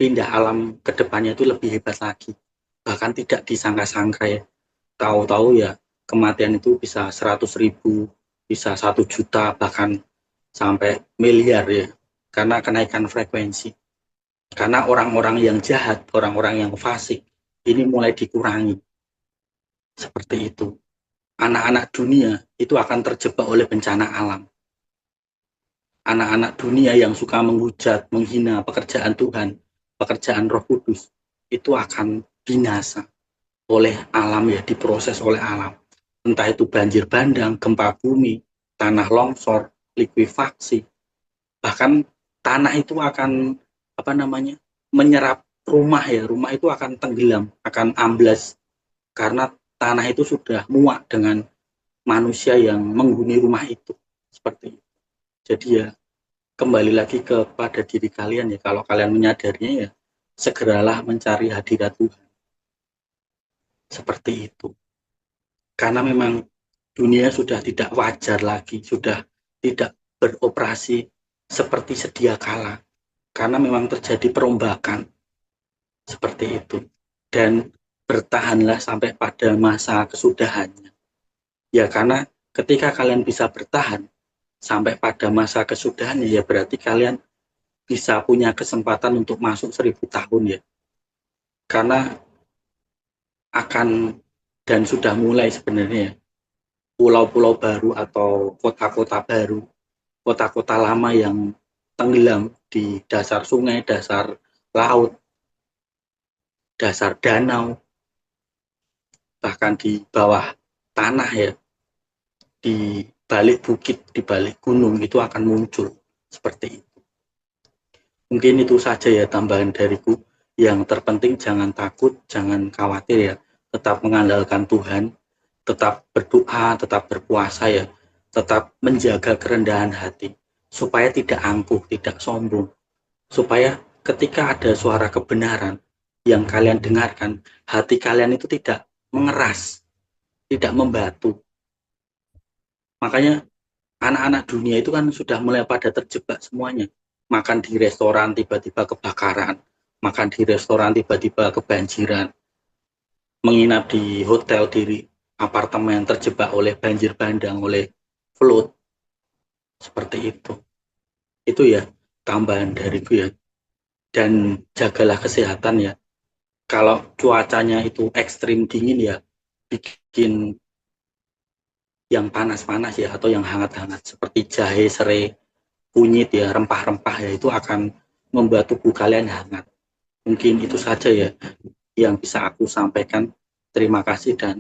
pindah alam ke depannya itu lebih hebat lagi. Bahkan tidak disangka-sangka ya. Tahu-tahu ya kematian itu bisa 100.000, bisa 1 juta, bahkan sampai miliar ya. Karena kenaikan frekuensi. Karena orang-orang yang jahat, orang-orang yang fasik, ini mulai dikurangi. Seperti itu. Anak-anak dunia itu akan terjebak oleh bencana alam. Anak-anak dunia yang suka menghujat, menghina pekerjaan Tuhan, pekerjaan Roh Kudus, itu akan binasa oleh alam ya, diproses oleh alam. Entah itu banjir bandang, gempa bumi, tanah longsor, likuifaksi. Bahkan tanah itu akan menyerap rumah ya, rumah itu akan tenggelam, akan amblas karena tanah itu sudah muak dengan manusia yang menghuni rumah itu. Seperti itu. Jadi ya kembali lagi kepada diri kalian ya, kalau kalian menyadarinya ya segeralah mencari hadirat Tuhan. Seperti itu. Karena memang dunia sudah tidak wajar lagi, sudah tidak beroperasi seperti sedia kala. Karena memang terjadi perombakan. Seperti itu. Dan bertahanlah sampai pada masa kesudahannya. Ya karena ketika kalian bisa bertahan sampai pada masa kesudahannya, ya berarti kalian bisa punya kesempatan untuk masuk 1000 tahun ya. Karena akan dan sudah mulai sebenarnya pulau-pulau baru atau kota-kota baru, kota-kota lama yang tenggelam di dasar sungai, dasar laut, dasar danau, bahkan di bawah tanah ya, di balik bukit, di balik gunung itu akan muncul seperti itu. Mungkin itu saja ya tambahan dariku. Yang terpenting jangan takut, jangan khawatir ya. Tetap mengandalkan Tuhan, tetap berdoa, tetap berpuasa ya. Tetap menjaga kerendahan hati. Supaya tidak angkuh, tidak sombong. Supaya ketika ada suara kebenaran yang kalian dengarkan, hati kalian itu tidak mengeras, tidak membatu. Makanya anak-anak dunia itu kan sudah mulai pada terjebak semuanya. Makan di restoran tiba-tiba kebakaran, makan di restoran tiba-tiba kebanjiran, menginap di hotel, di apartemen terjebak oleh banjir bandang, oleh flood, seperti itu. Itu ya tambahan dariku ya. Dan jagalah kesehatan ya. Kalau cuacanya itu ekstrim dingin ya, bikin yang panas-panas ya, atau yang hangat-hangat seperti jahe, serai, kunyit ya, rempah-rempah ya, itu akan membuat tubuh kalian hangat. Mungkin itu saja ya yang bisa aku sampaikan. Terima kasih dan